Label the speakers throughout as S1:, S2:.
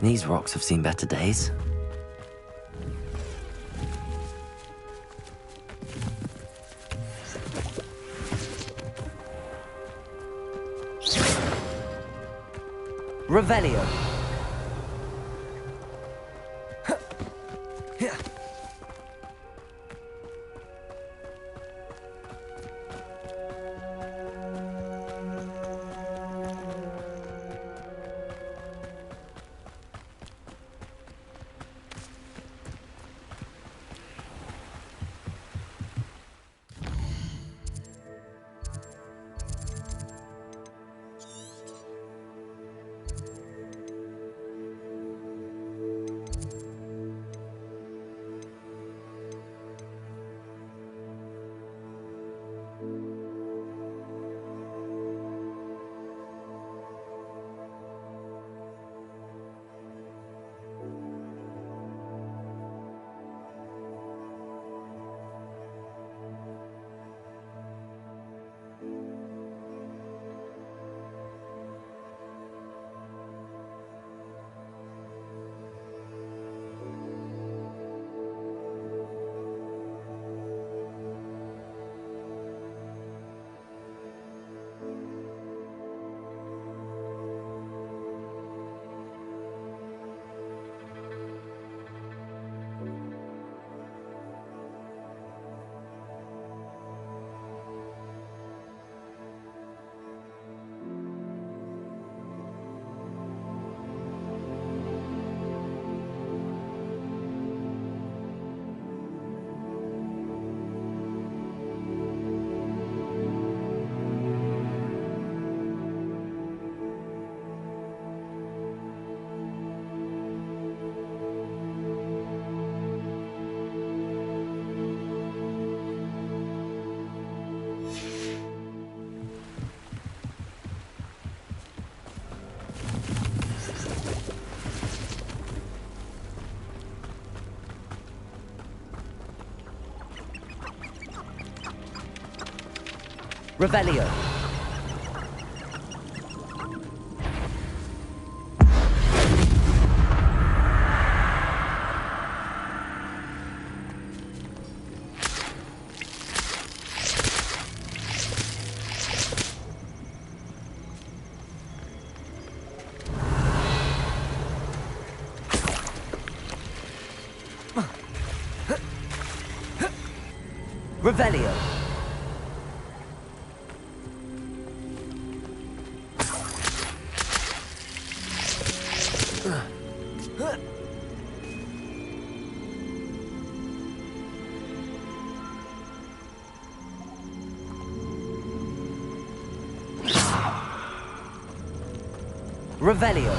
S1: These rocks have seen better days. Revelio. Revelio. Revelio. Revelio.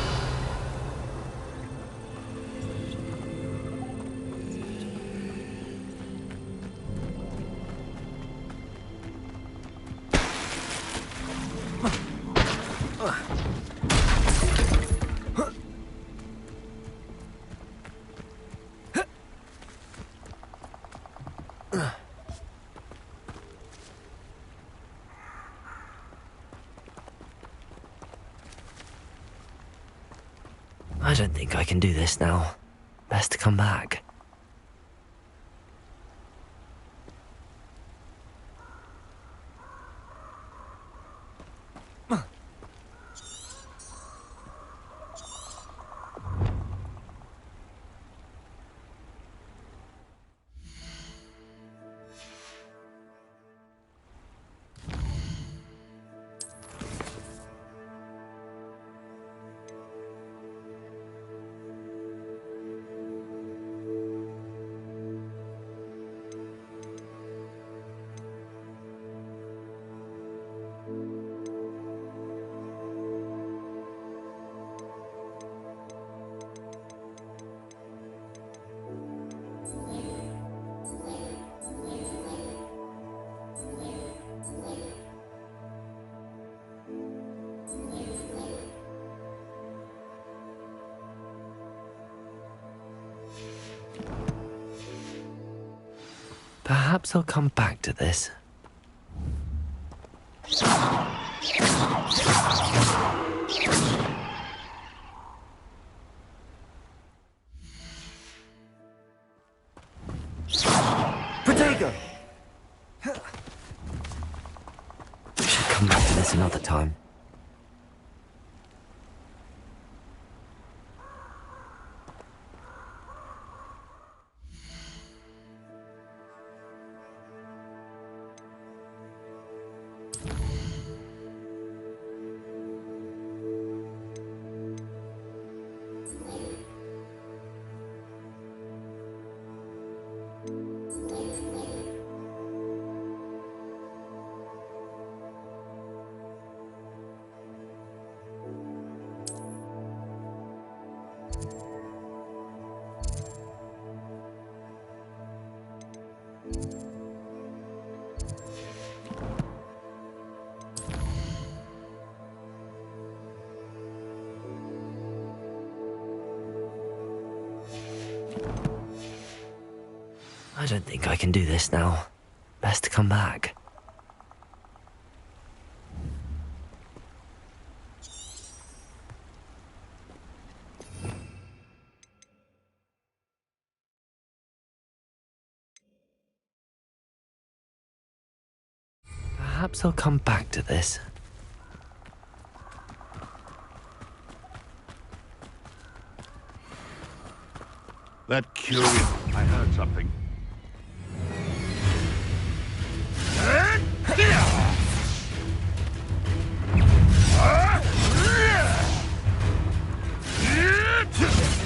S1: I don't think I can do this now. Best to come back. Perhaps I'll come back to this. come back to this another time. I don't think I can do this now. Best to come back. Perhaps I'll come back to this.
S2: That curious... I heard something.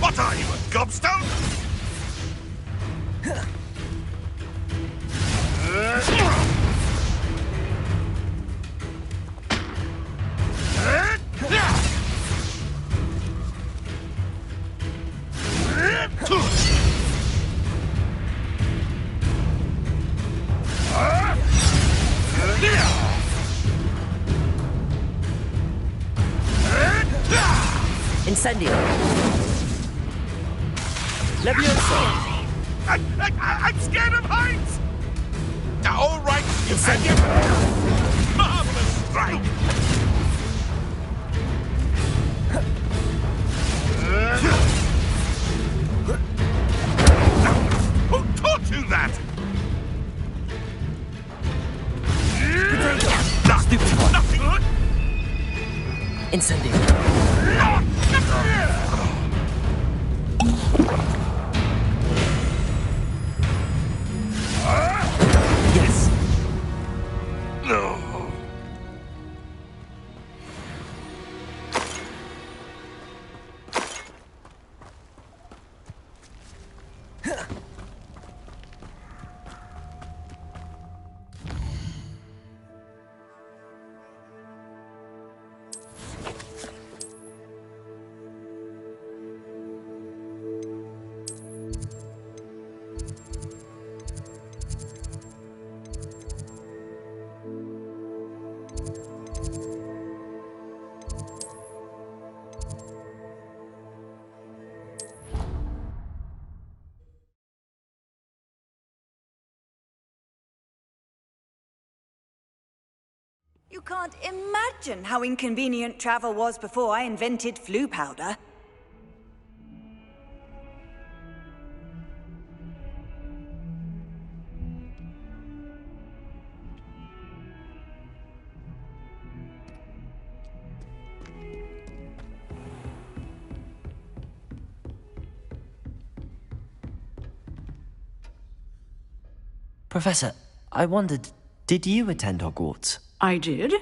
S2: What are you, a gobstone?
S1: Incendio! Levioso!
S2: I'm scared of heights! All right, you
S1: Incendio!
S2: Marvelous strike! Who taught you that?
S1: Stupid!
S2: Nothing good?
S1: Incendio! Yes!
S2: No.
S3: You can't imagine how inconvenient travel was before I invented flu powder.
S1: Professor, I wondered, did you attend Hogwarts?
S4: I did.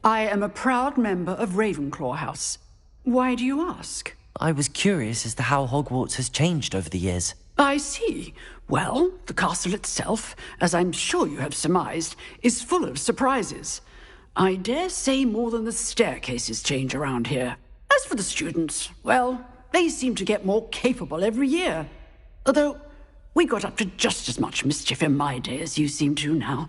S4: I am a proud member of Ravenclaw House. Why do you ask?
S1: I was curious as to how Hogwarts has changed over the years.
S4: I see. Well, the castle itself, as I'm sure you have surmised, is full of surprises. I dare say more than the staircases change around here. As for the students, well, they seem to get more capable every year. Although, we got up to just as much mischief in my day as you seem to now.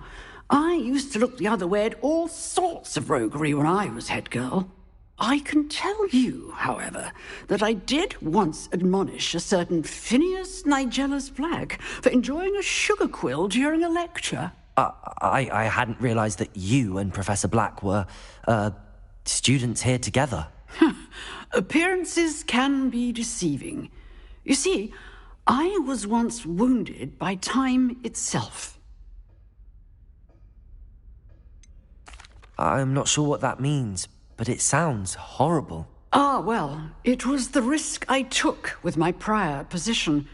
S4: I used to look the other way at all sorts of roguery when I was head girl. I can tell you, however, that I did once admonish a certain Phineas Nigellus Black for enjoying a sugar quill during a lecture.
S1: I hadn't realized that you and Professor Black were, students here together.
S4: Appearances can be deceiving. You see, I was once wounded by time itself.
S1: I'm not sure what that means, but it sounds horrible.
S4: Ah, well, it was the risk I took with my prior position.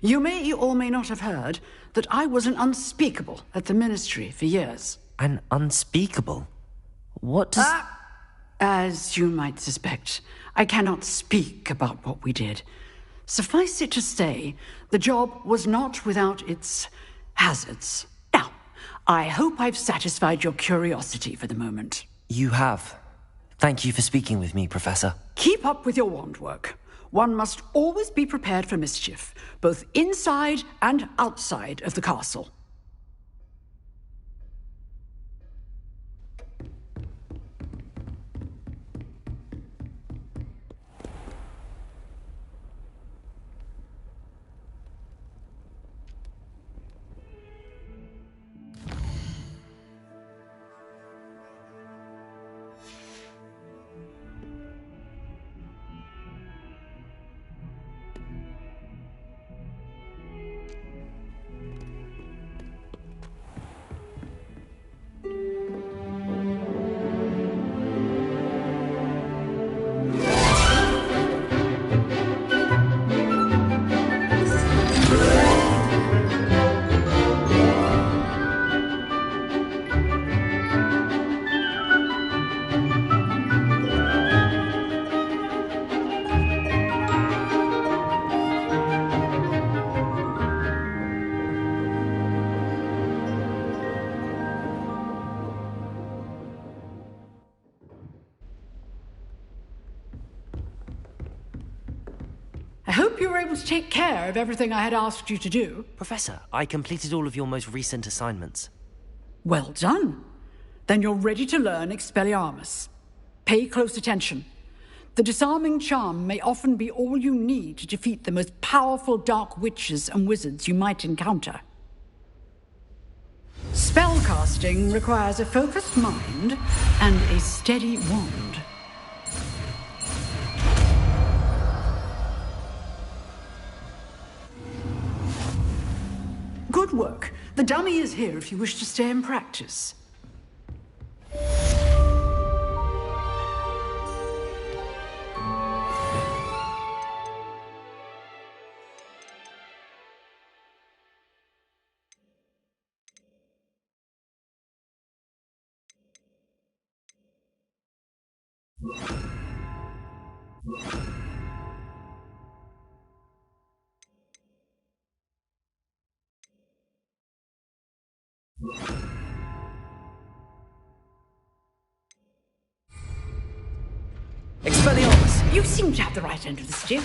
S4: You may or may not have heard that I was an unspeakable at the Ministry for years.
S1: An unspeakable? What does...
S4: As you might suspect, I cannot speak about what we did. Suffice it to say, the job was not without its hazards. Now, I hope I've satisfied your curiosity for the moment.
S1: You have. Thank you for speaking with me, Professor.
S4: Keep up with your wand work. One must always be prepared for mischief, both inside and outside of the castle. I hope you were able to take care of everything I had asked you to do.
S1: Professor, I completed all of your most recent assignments.
S4: Well done. Then you're ready to learn Expelliarmus. Pay close attention. The disarming charm may often be all you need to defeat the most powerful dark witches and wizards you might encounter. Spellcasting requires a focused mind and a steady wand. Good work. The dummy is here if you wish to stay and practice.
S1: Expelliarmus!
S4: You seem to have the right end of the stick,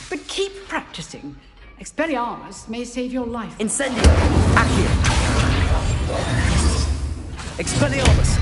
S4: but keep practicing. Expelliarmus may save your life.
S1: Incendio! Accio! Expelliarmus!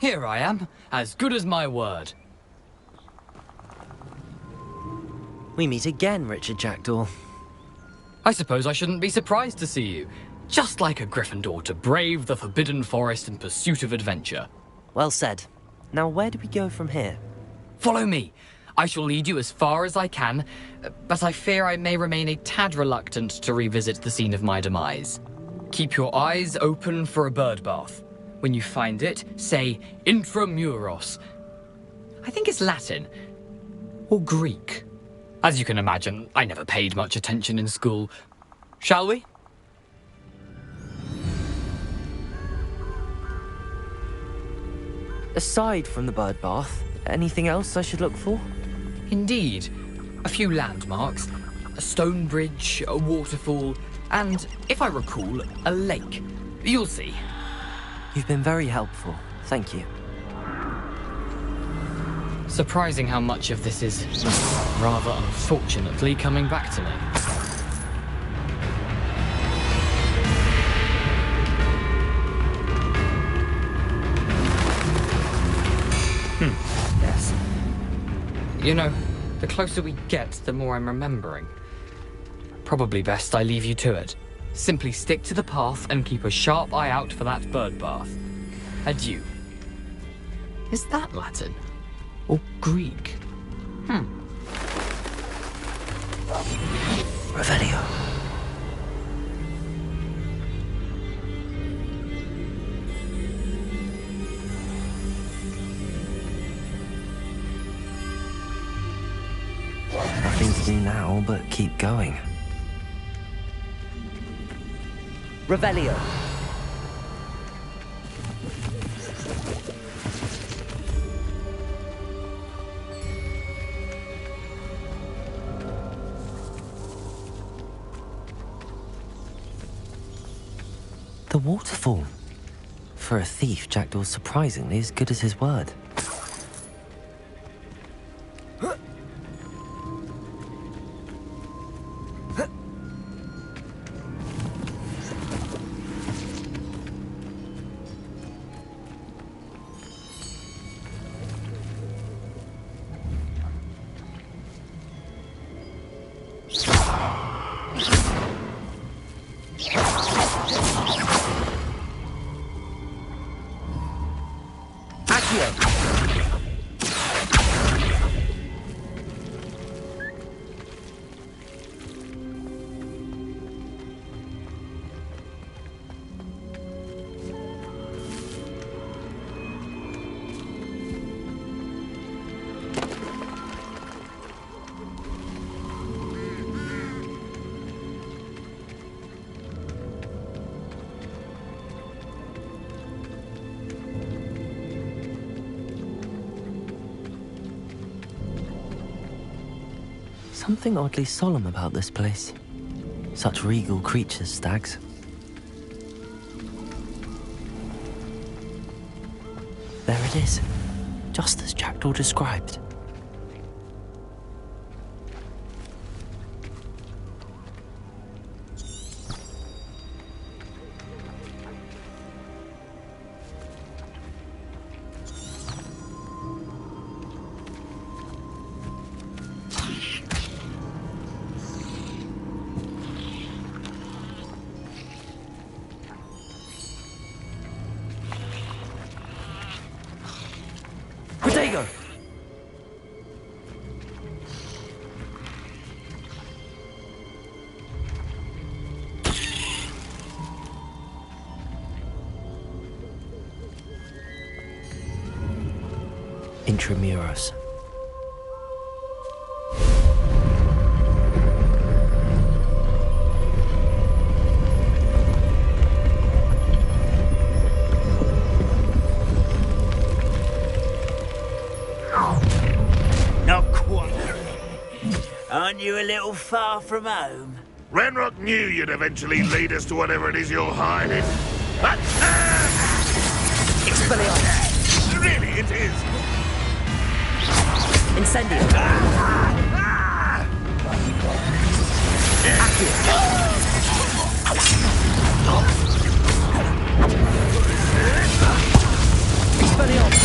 S5: Here I am, as good as my word.
S1: We meet again, Richard Jackdaw.
S5: I suppose I shouldn't be surprised to see you. Just like a Gryffindor to brave the Forbidden Forest in pursuit of adventure.
S1: Well said. Now where do we go from here?
S5: Follow me. I shall lead you as far as I can, but I fear I may remain a tad reluctant to revisit the scene of my demise. Keep your eyes open for a bird bath. When you find it, say intramuros. I think it's Latin. Or Greek. As you can imagine, I never paid much attention in school. Shall we?
S1: Aside from the bird bath, anything else I should look for?
S5: Indeed. A few landmarks, a stone bridge, a waterfall, and, if I recall, a lake. You'll see.
S1: You've been very helpful. Thank you.
S5: Surprising how much of this is, rather unfortunately, coming back to me. Yes. You know, the closer we get, the more I'm remembering. Probably best I leave you to it. Simply stick to the path and keep a sharp eye out for that bird bath. Adieu. Is that Latin? Or Greek?
S1: Revelio. Nothing to do now but keep going. Revelio. The waterfall. For a thief, Jackdaw's surprisingly as good as his word. Something oddly solemn about this place. Such regal creatures, stags. There it is, just as Jackdaw described. Protego! Intramuros.
S6: Not quite. Aren't you a little far from home?
S2: Renrock knew you'd eventually lead us to whatever it is you're hiding. But,
S1: Expelliarmus!
S2: really, it is.
S1: Incendio! Accio! Expelliarmus!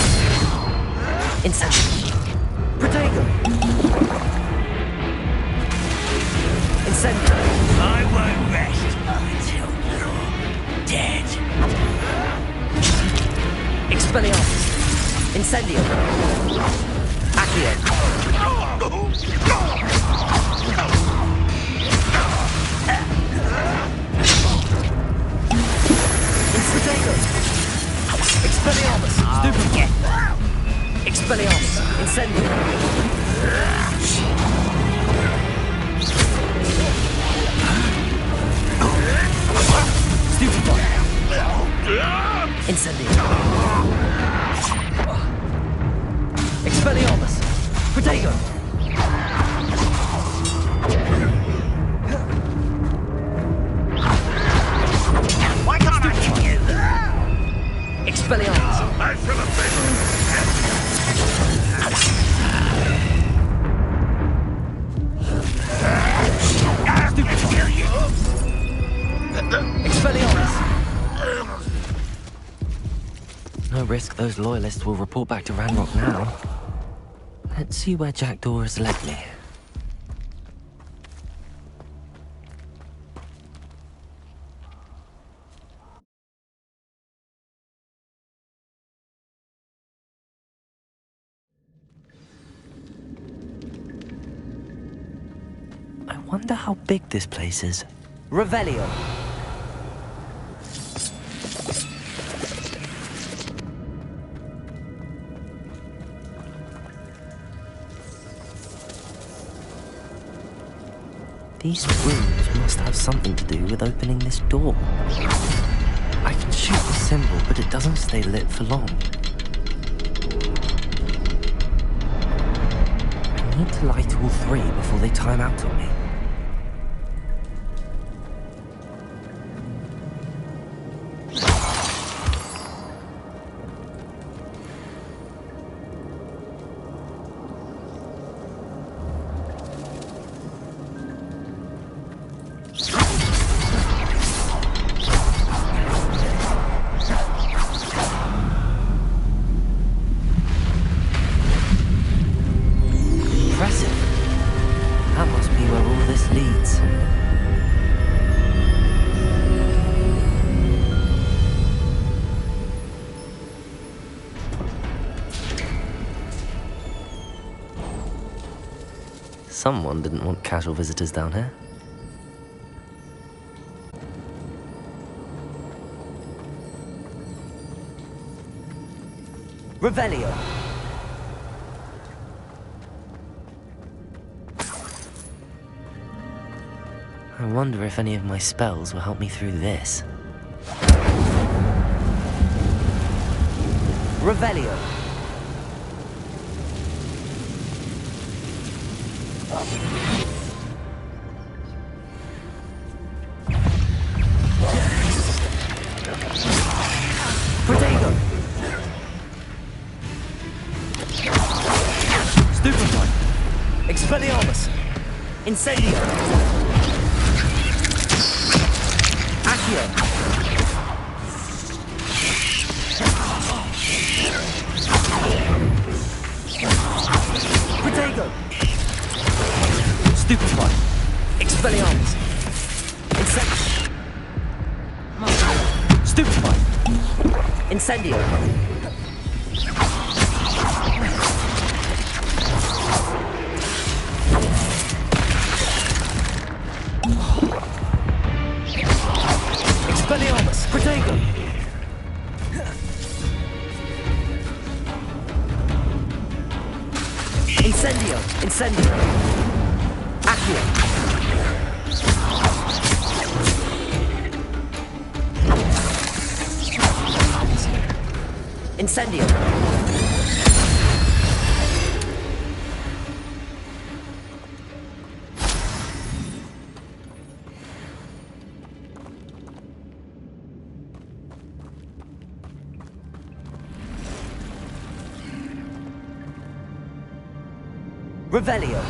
S1: Incendio. Accio. Potato. Expelliarmus. Stupefy. Expelliarmus. Incendio. Stupefy. Incendio. Expelliarmus. Potato.
S6: Why can't I hit you?
S1: Expelliarmus.
S2: I shall have been.
S1: Expelliarmus. No risk those loyalists will report back to Ranrock now. Let's see where Jackdaw has led me. I wonder how big this place is. Revelio. These rooms must have something to do with opening this door. I can shoot the symbol, but it doesn't stay lit for long. I need to light all three before they time out on me. Someone didn't want casual visitors down here. Revelio. I wonder if any of my spells will help me through this. Revelio. Potato. Stupefy. Expelliarmus. Incendio. Accio. Potato. Stupefy. Expelliarmus. Incendio. Stupefy. Incendio. Expelliarmus. Protego. Incendio. Incendio. Accio. Incendio. Revelio.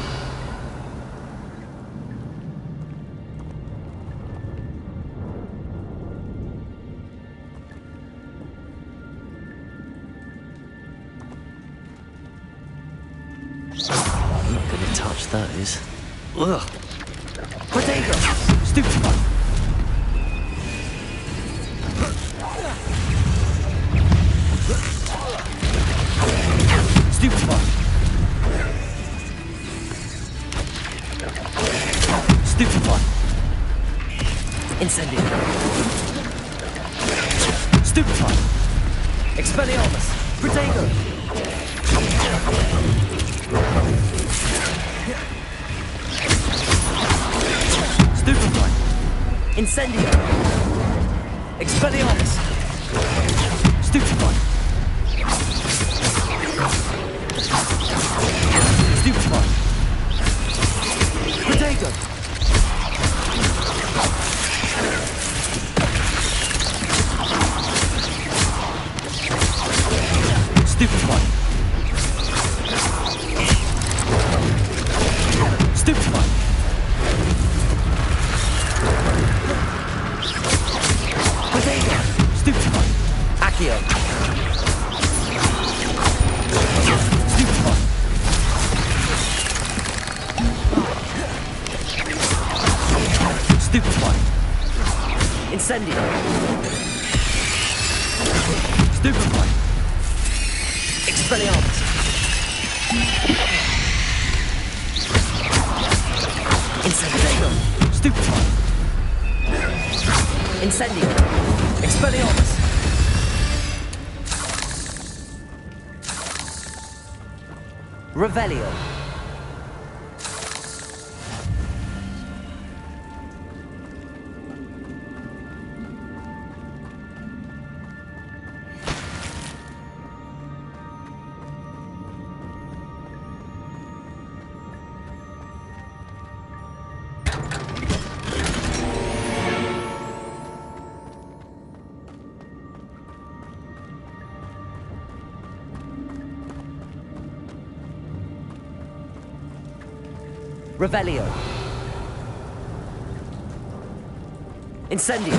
S1: I'm not gonna touch those. Ugh. Potato. Stupefy. Stupefy! Stupefy! Incendio! Stupefy! Expelliarmus! Protego! Stupefy! Incendio! Expelliarmus! Stupefy! Stupefy! Protego! Stupefy! Stupefy! Protego! Stupefy! Accio! Stupefy! Stupefy! Incendio! Stupefy! Expelliarmus! Incendio! Stupefy! Incendio! Expelliarmus! Revelio! Revelio. Incendio.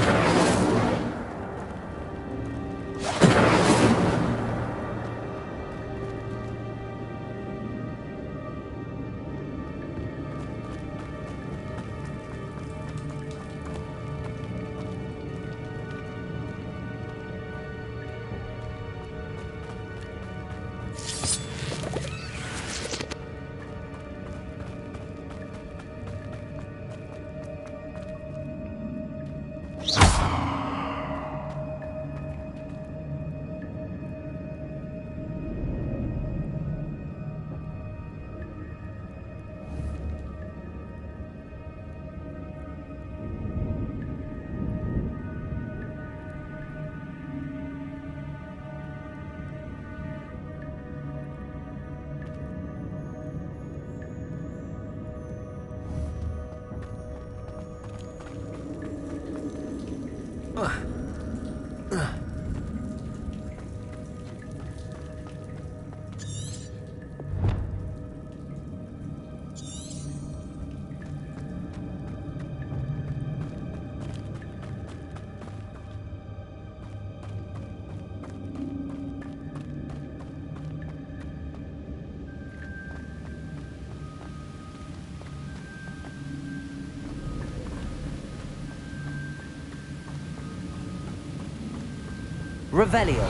S1: Revelio.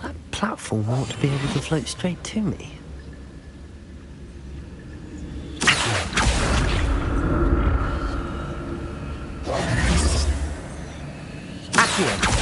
S1: That platform ought to be able to float straight to me. Accio.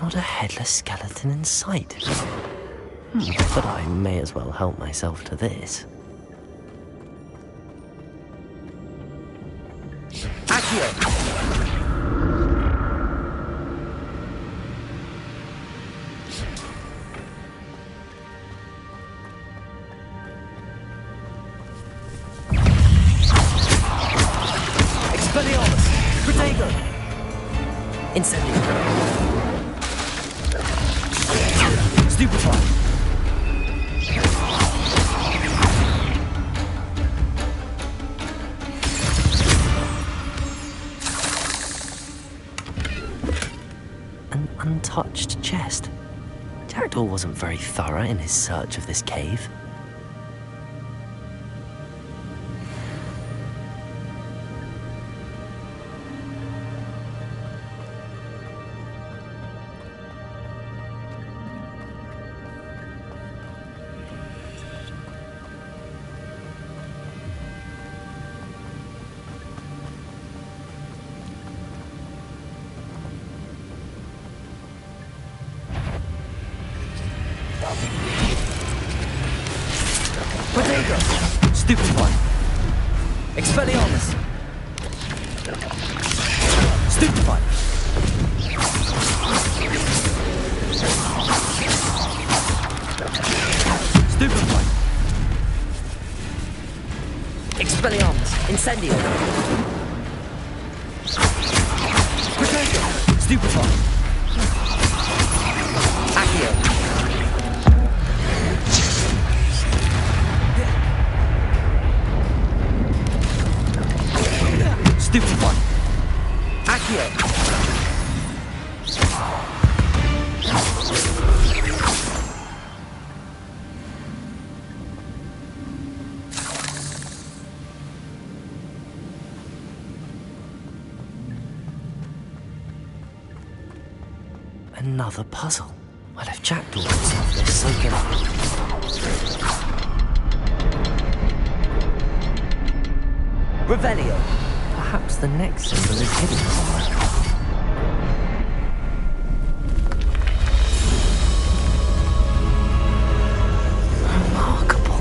S1: Not a headless skeleton in sight. But I may as well help myself to this. Accio! Expelliarmus! Protego! Incendio! Stupefy! An untouched chest. Jackdaw wasn't very thorough in his search of this cave. Protego! Stupefy! Expelliarmus! Stupefy! Stupefy! Expelliarmus! Incendio! Protego! Stupefy! Accio! Stupefy! Accio! Another puzzle. Well, if Jackdaw can solve this, so can I. Revelio! Perhaps the next symbol is hidden somewhere. Remarkable.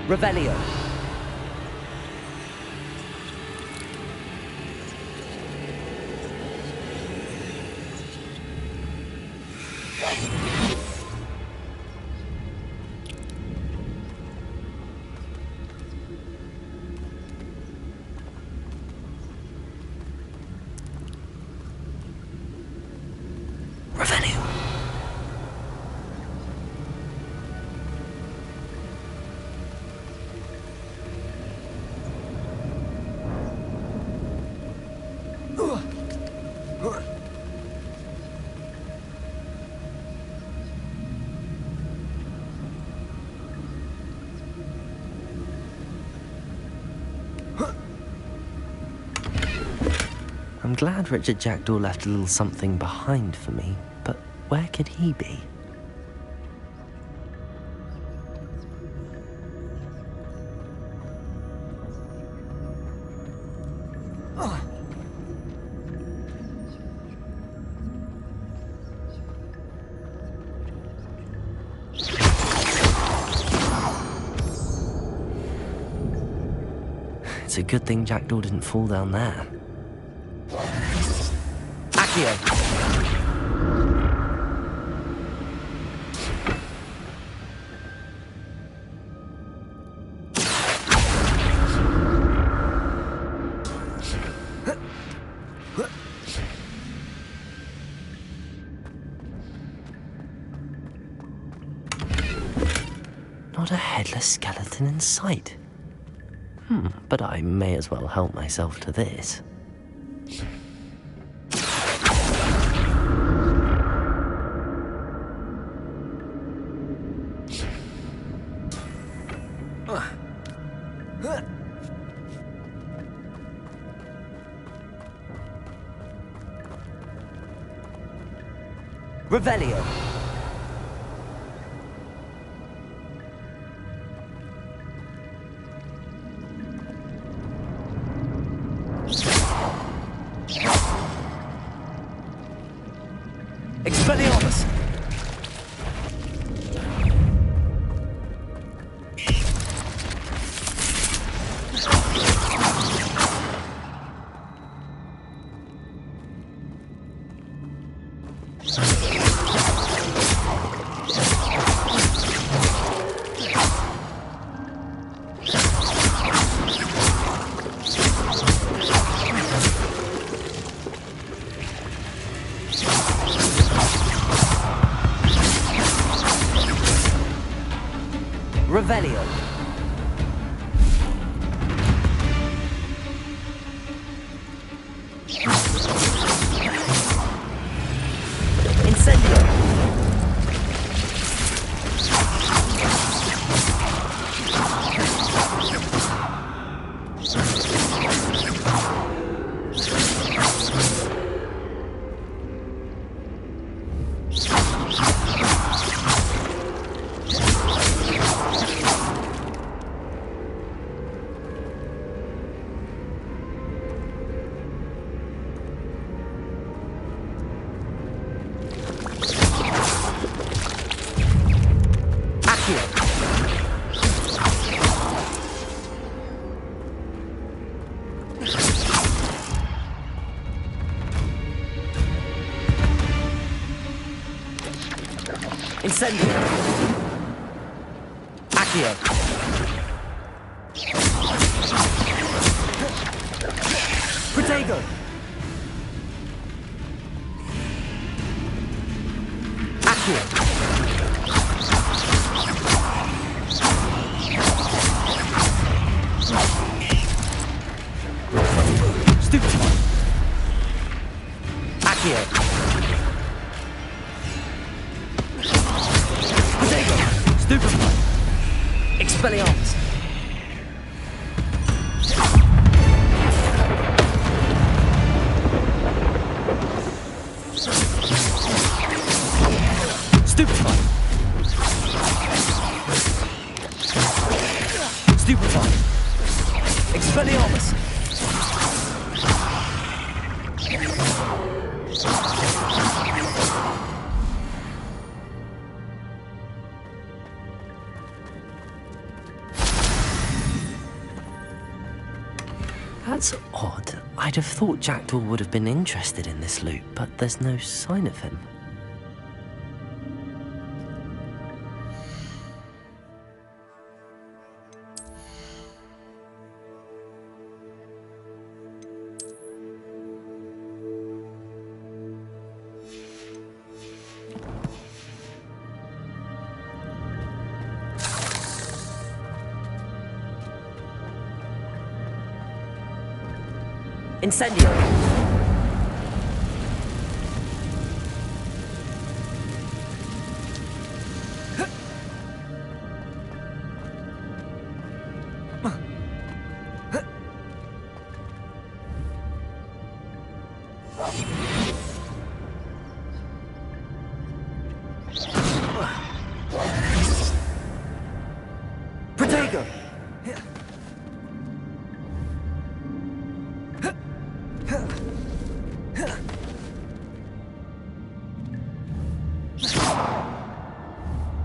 S1: Revelio. Revelio. I'm glad Richard Jackdaw left a little something behind for me, but where could he be? It's a good thing Jackdaw didn't fall down there. Accio! Not a headless skeleton in sight. But I may as well help myself to this. Revelio. Expelliarmus! Revelio. Incendio. Incendio. Accio. Protego. Accio. Stupefy. Accio. Stupefy. Expelliarmus. Stupefy. Stupefy. Expelliarmus. That's odd. I'd have thought Jackdaw would have been interested in this loot, but there's no sign of him. Incendio. Protego.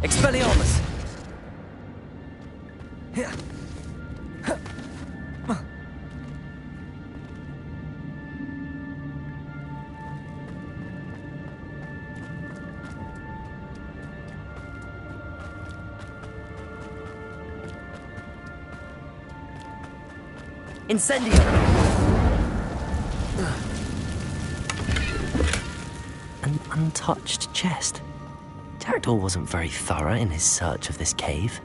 S1: Expelliarmus! Incendio! An untouched chest. Jackdaw wasn't very thorough in his search of this cave.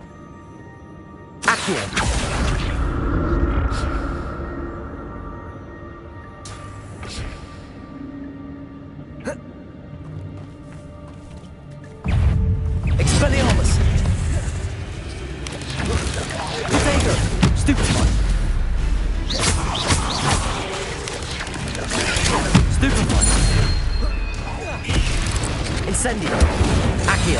S1: Accio! Expelliarmus! Protego! Stupefy! Stupefy! Incendio! Accio!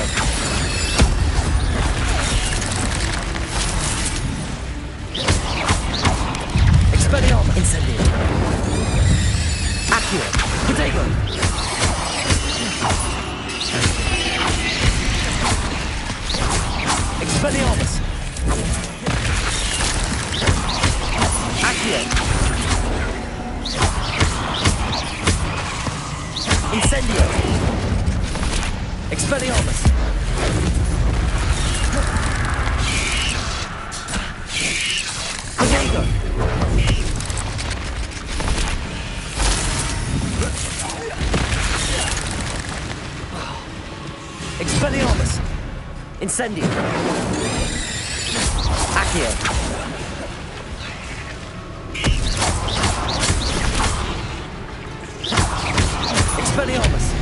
S1: Expelliarmus! Incendio! Accio! Protego! Expelliarmus! Accio! Incendio! Expelliarmus! Protego! Expelliarmus! Incendio! Accio. Expelliarmus.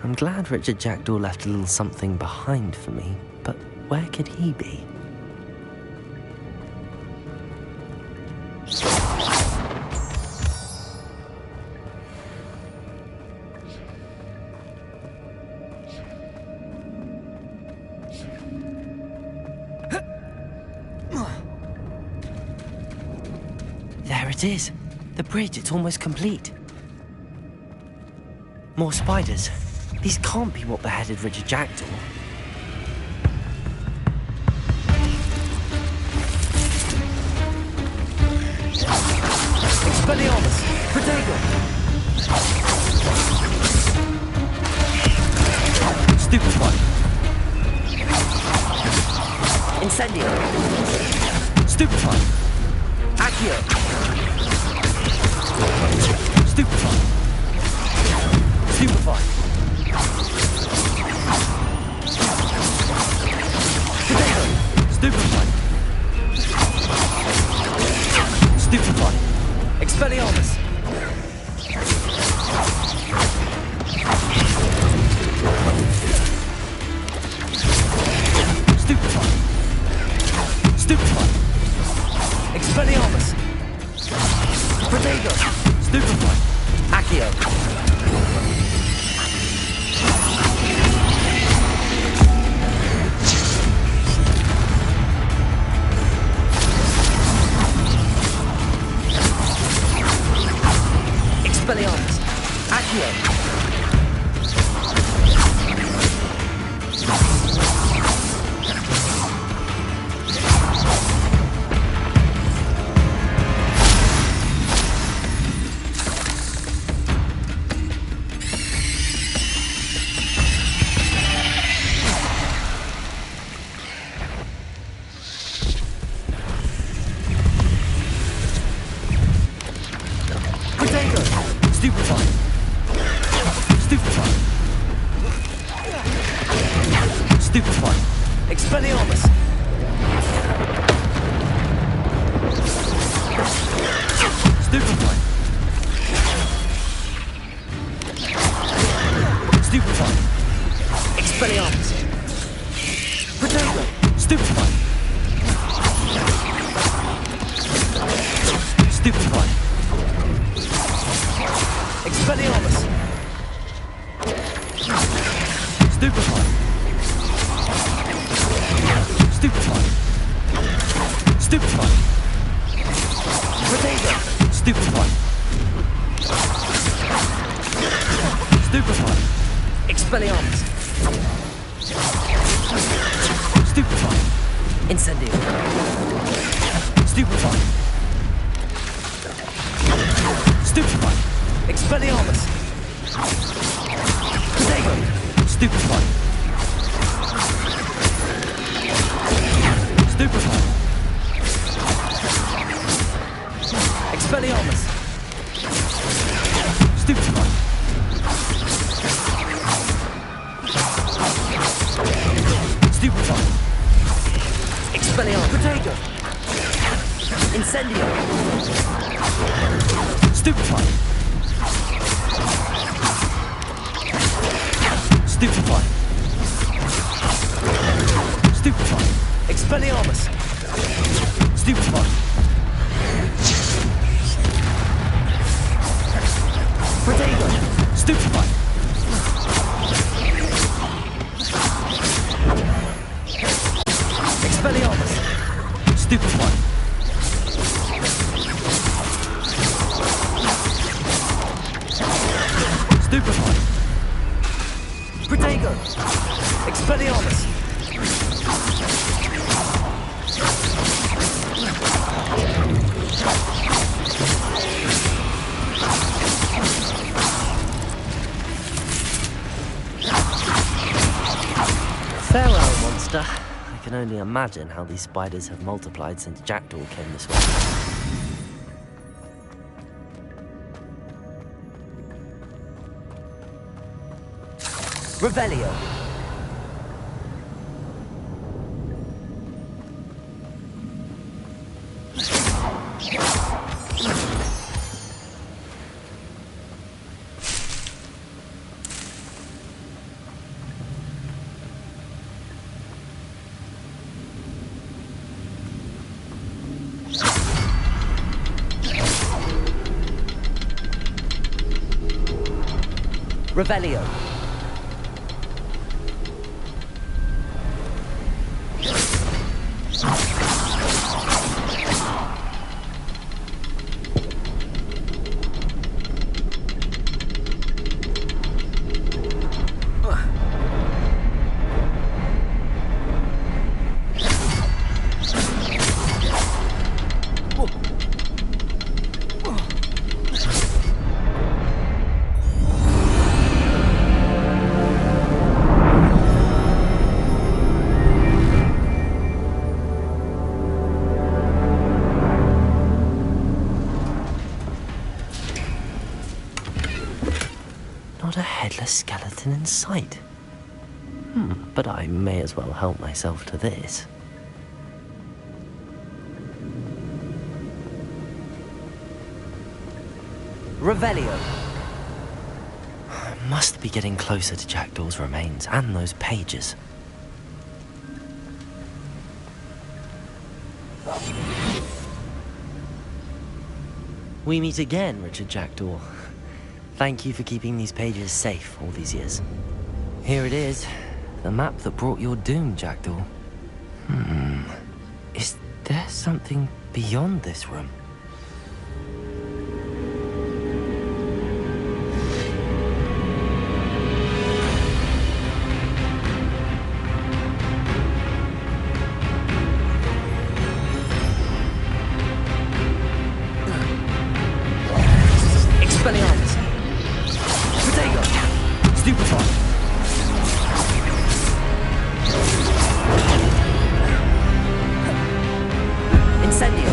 S1: I'm glad Richard Jackdaw left a little something behind for me, but where could he be? There it is. The bridge, it's almost complete. More spiders. These can't be what beheaded Richard Jackdaw. Expelliarmus! Protego! Stupefy! Incendio! Stupefy! Accio! Stupefy! Stupefy! Stupefy! Stupefy! Expelliarmus! Stupefy! Stupefy! Expelliarmus! Protego! Stupefy! Accio! Expelliarmus! Accio! Stupefy! Stupefy! Stupefy! Expelliarmus! Stupefy! Stupefy! Expelliarmus! Protego! Stupefy! Stupefy! Expelliarmus! Stupefy! Stupefy! Stupefy! Protego! Stupefy! Stupefy! Expelliarmus! Stupefy! Incendio! Stupefy! Stupefy! Expelliarmus! Protego! Stupefy! Stupefy! Expelliarmus! Stupefy! Stupefy! Expelliarmus! Protego! Incendio! Stupefy! Stupefy! Stupefy! Expelliarmus! Stupefy! Protego! Stupefy! Expelliarmus! Stupefy! Stupefy! Protego! Expelliarmus! I can only imagine how these spiders have multiplied since Jackdaw came this way. Revelio! Revelio. Not a headless skeleton in sight. But I may as well help myself to this. Revelio! I must be getting closer to Jackdaw's remains and those pages. We meet again, Richard Jackdaw. Thank you for keeping these pages safe all these years. Here it is, the map that brought your doom, Jackdaw. Is there something beyond this room? Expelliarmus! Protego! Stupefy! Incendio!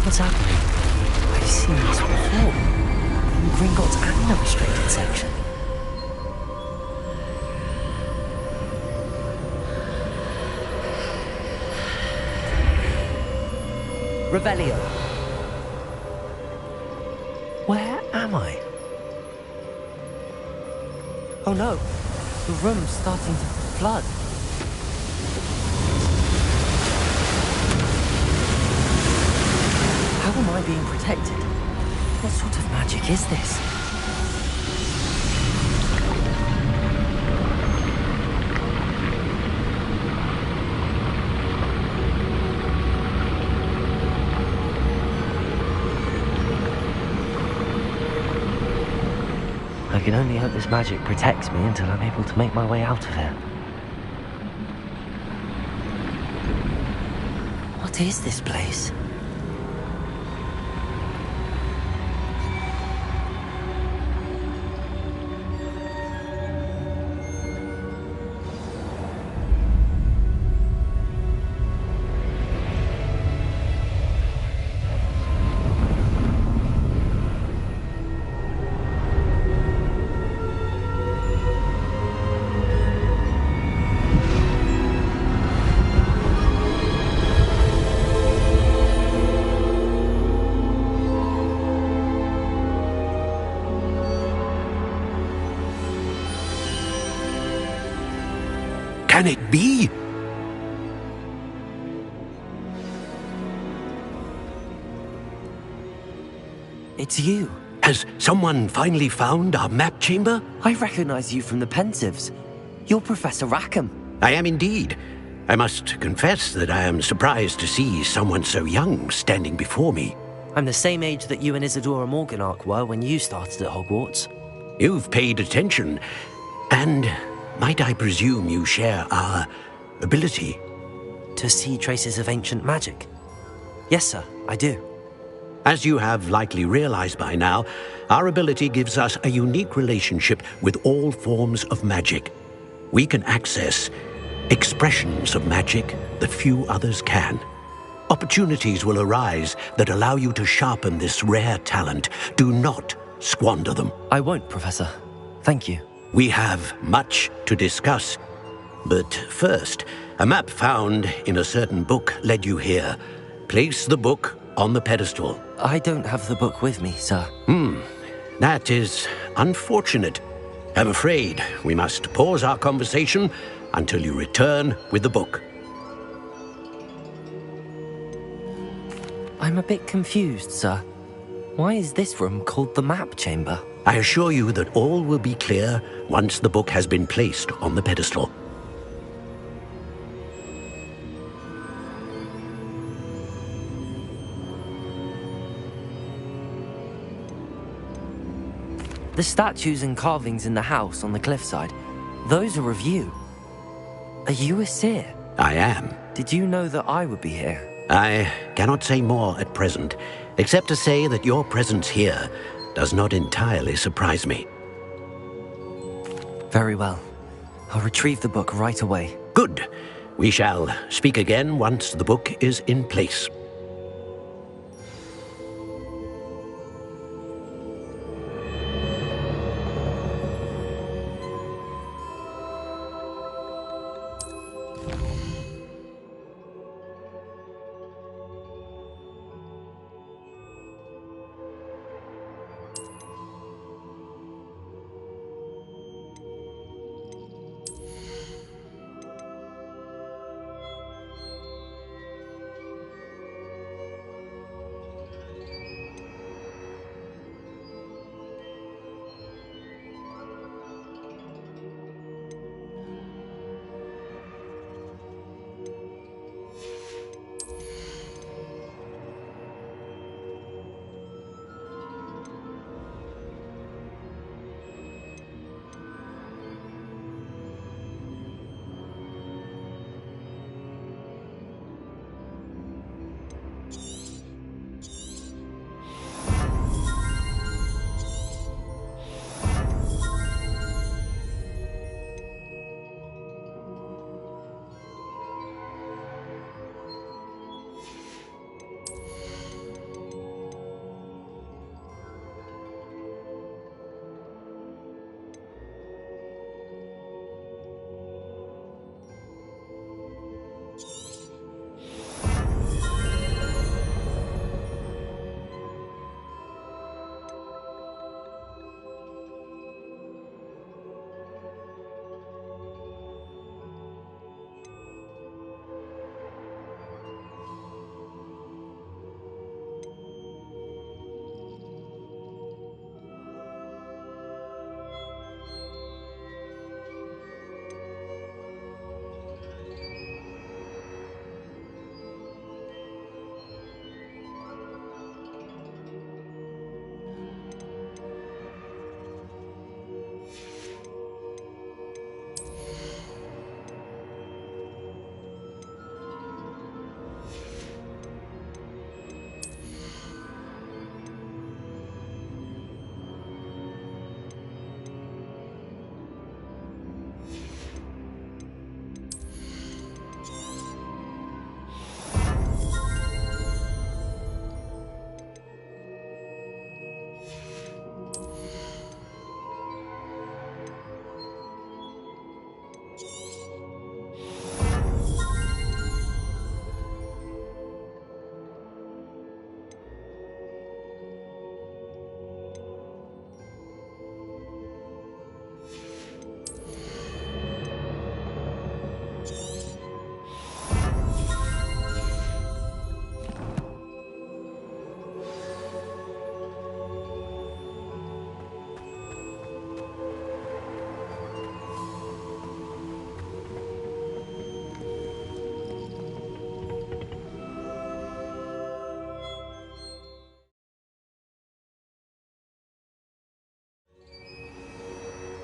S1: What's happening? I've seen this before. In Gringotts and the restricted section. Revelio. Where am I? Oh no, the room's starting to flood. How am I being protected? What sort of magic is this? I can only hope this magic protects me until I'm able to make my way out of here. What is this place?
S7: Can it be?
S1: It's you.
S7: Has someone finally found our map chamber?
S1: I recognize you from the Pensives. You're Professor Rackham.
S7: I am indeed. I must confess that I am surprised to see someone so young standing before me.
S1: I'm the same age that you and Isadora Morganach were when you started at Hogwarts.
S7: You've paid attention, and might I presume you share our ability?
S1: To see traces of ancient magic? Yes, sir, I do.
S7: As you have likely realized by now, our ability gives us a unique relationship with all forms of magic. We can access expressions of magic that few others can. Opportunities will arise that allow you to sharpen this rare talent. Do not squander them.
S1: I won't, Professor. Thank you.
S7: We have much to discuss. But first, a map found in a certain book led you here. Place the book on the pedestal.
S1: I don't have the book with me, sir.
S7: That is unfortunate. I'm afraid we must pause our conversation until you return with the book.
S1: I'm a bit confused, sir. Why is this room called the map chamber?
S7: I assure you that all will be clear once the book has been placed on the pedestal.
S1: The statues and carvings in the house on the cliffside, those are of you. Are you a seer?
S7: I am.
S1: Did you know that I would be here?
S7: I cannot say more at present, except to say that your presence here does not entirely surprise me.
S1: Very well. I'll retrieve the book right away.
S7: Good. We shall speak again once the book is in place.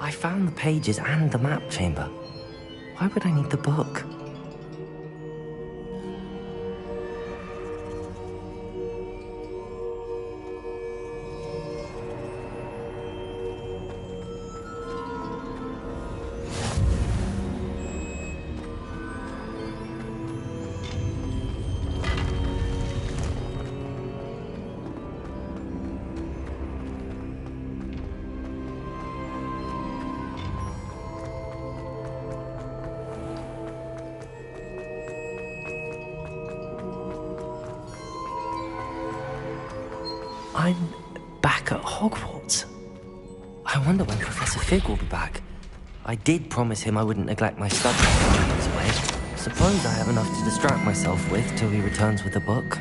S1: I found the pages and the map chamber. Why would I need the book? I'm back at Hogwarts. I wonder when Professor Fig will be back. I did promise him I wouldn't neglect my studies while he was away. Suppose I have enough to distract myself with till he returns with the book.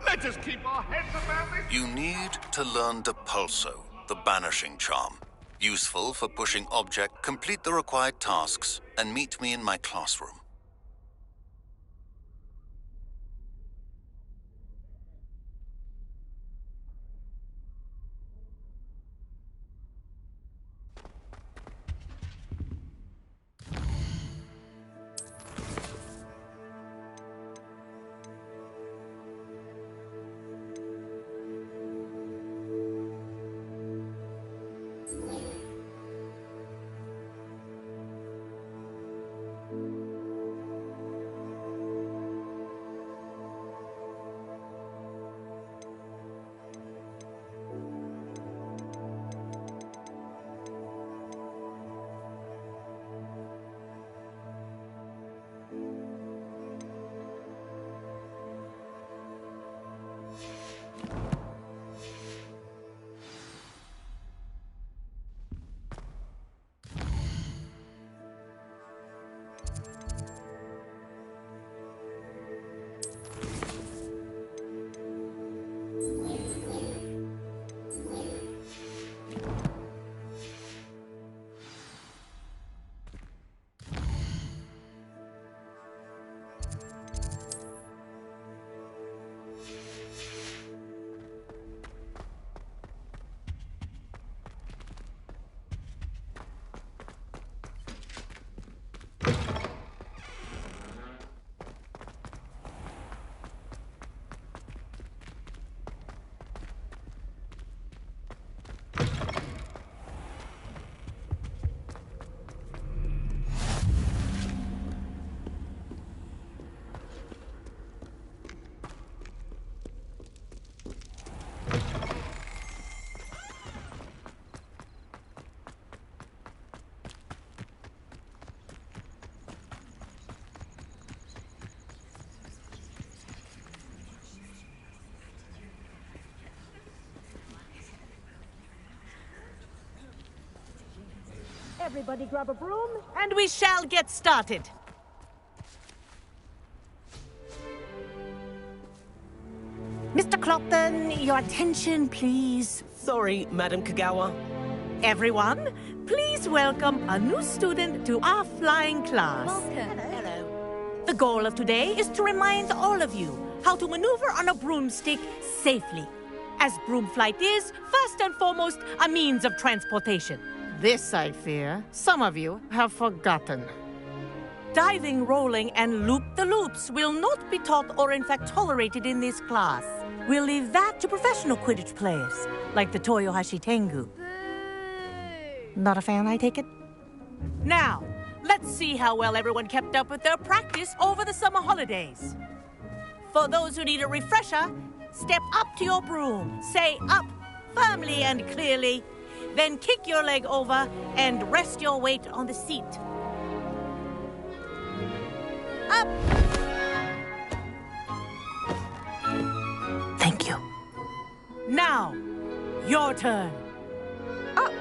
S2: Let us keep our heads about this.
S8: You need to learn Depulso, the banishing charm. Useful for pushing object, complete the required tasks, and meet me in my classroom.
S9: Everybody grab a broom, and we shall get started. Mr. Clopton, your attention, please.
S10: Sorry, Madam Kagawa.
S9: Everyone, please welcome a new student to our flying class.
S11: Welcome. Hello.
S9: The goal of today is to remind all of you how to maneuver on a broomstick safely, as broom flight is, first and foremost, a means of transportation.
S12: This, I fear, some of you have forgotten.
S9: Diving, rolling, and loop-the-loops will not be taught or in fact tolerated in this class. We'll leave that to professional Quidditch players, like the Toyohashi Tengu. Not a fan, I take it? Now, let's see how well everyone kept up with their practice over the summer holidays. For those who need a refresher, step up to your broom, say up firmly and clearly, then kick your leg over and rest your weight on the seat. Up! Thank you. Now, your turn.
S11: Up.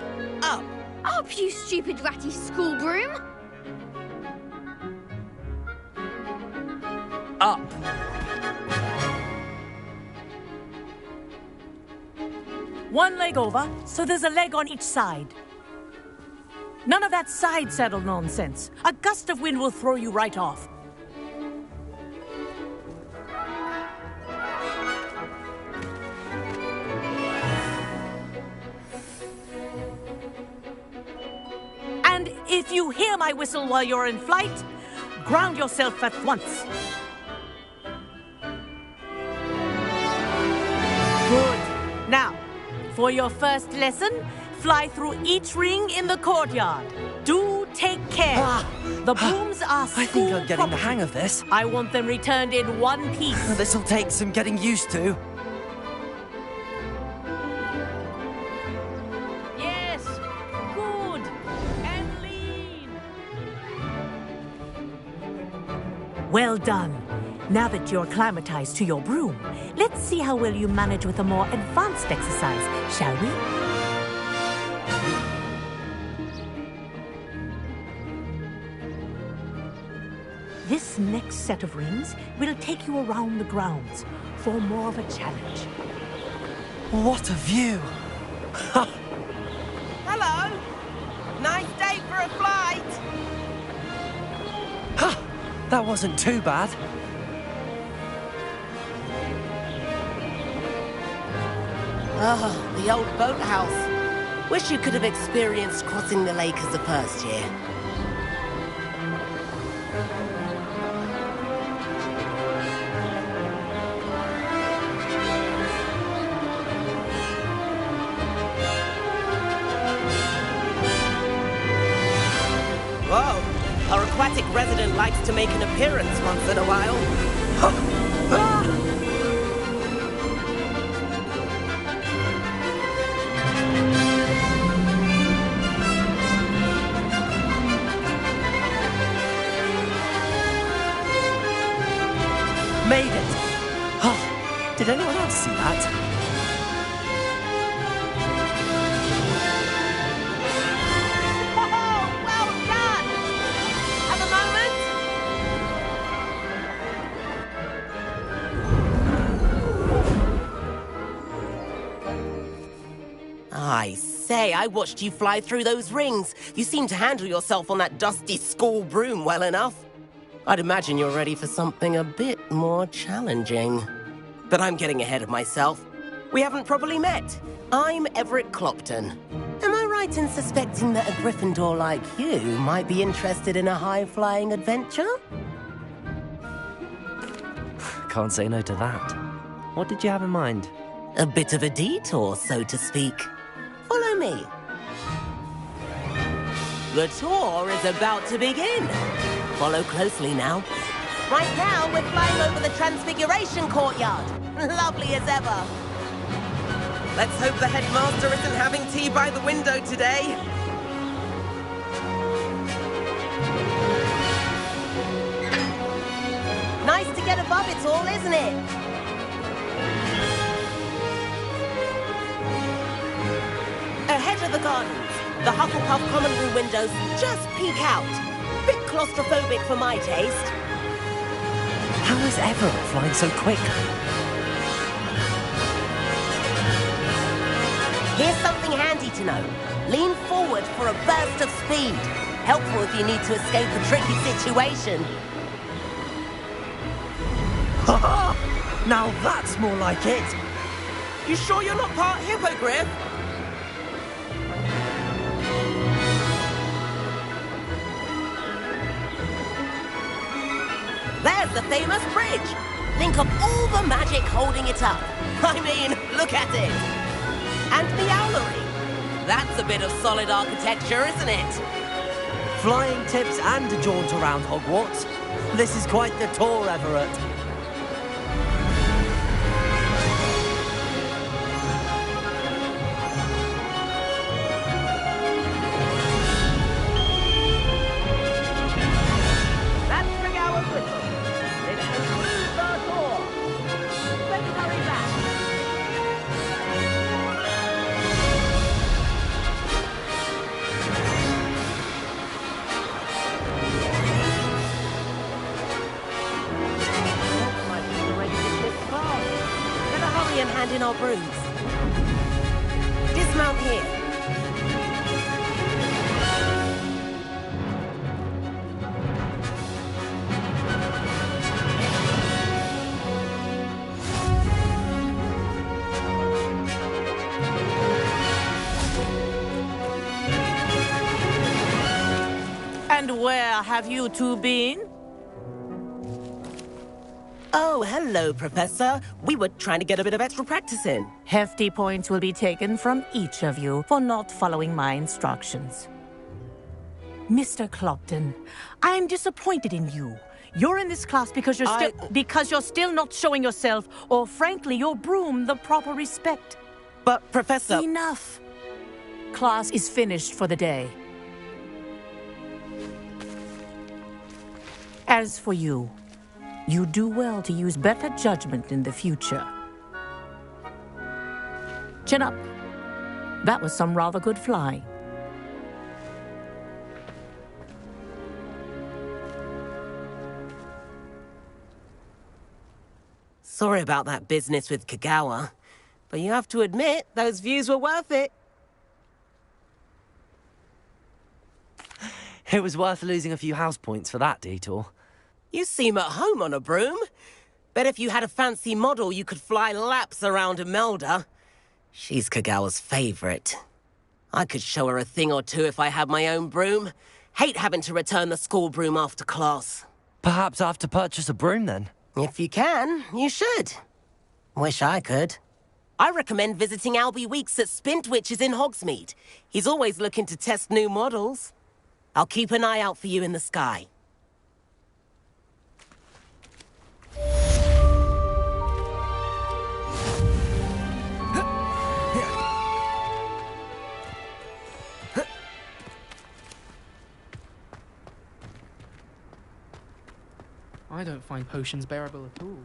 S9: Up.
S11: Up, you stupid ratty school broom.
S1: Up.
S9: One leg over, so there's a leg on each side. None of that side saddle nonsense. A gust of wind will throw you right off. And if you hear my whistle while you're in flight, ground yourself at once. Good. Now, for your first lesson, fly through each ring in the courtyard. Do take care. The brooms are school
S1: I think I'm getting the
S9: property.
S1: hang of this.
S9: I want them returned in one piece.
S1: This'll take some getting used to.
S9: Yes, good, and lean. Well done. Now that you're acclimatized to your broom, let's see how well you manage with a more advanced exercise, shall we? This next set of rings will take you around the grounds for more of a challenge.
S1: What a view!
S10: Hello. Nice day for a flight.
S1: Ha! That wasn't too bad.
S10: Ah, the old boathouse. Wish you could have experienced crossing the lake as a first year. Whoa, our aquatic resident likes to make an appearance once in a while.
S1: Made it! Oh, did anyone else see that?
S10: Oh, well done! Have a moment? I say, I watched you fly through those rings. You seem to handle yourself on that dusty school broom well enough. I'd imagine you're ready for something a bit more challenging. But I'm getting ahead of myself. We haven't properly met. I'm Everett Clopton. Am I right in suspecting that a Gryffindor like you might be interested in a high-flying adventure?
S1: Can't say no to that. What did you have in mind?
S10: A bit of a detour, so to speak. Follow me. The tour is about to begin. Follow closely now. Right now, we're flying over the Transfiguration Courtyard. Lovely as ever. Let's hope the headmaster isn't having tea by the window today. Nice to get above it all, isn't it? Ahead of the gardens, the Hufflepuff common room windows just peek out. Bit claustrophobic for my taste.
S1: How is Everett flying so quickly?
S10: Here's something handy to know. Lean forward for a burst of speed. Helpful if you need to escape a tricky situation.
S1: Now that's more like it.
S10: You sure you're not part hippogriff? There's the famous bridge. Think of all the magic holding it up. I mean, look at it. And the owlery. That's a bit of solid architecture, isn't it?
S1: Flying tips and a jaunt around Hogwarts. This is quite the tour, Everett.
S10: In our brooms. dismount here.
S9: And where have you two been?
S10: Oh, hello, Professor. We were trying to get a bit of extra practice in.
S9: Hefty points will be taken from each of you for not following my instructions. Mr. Clopton, I'm disappointed in you. You're in this class because you're still not showing yourself, or frankly, your broom the proper respect.
S10: But, Professor...
S9: Enough. Class is finished for the day. As for you, you do well to use better judgment in the future. Chin up. That was some rather good flying.
S10: Sorry about that business with Kagawa, but you have to admit, those views were worth it.
S1: It was worth losing a few house points for that detour.
S10: You seem at home on a broom. Bet if you had a fancy model, you could fly laps around Imelda. She's Kagawa's favorite. I could show her a thing or two if I had my own broom. Hate having to return the school broom after class.
S1: Perhaps I have to purchase a broom then?
S10: If you can, you should. Wish I could. I recommend visiting Albie Weeks at Spintwitches in Hogsmeade. He's always looking to test new models. I'll keep an eye out for you in the sky.
S13: I don't find potions bearable at all.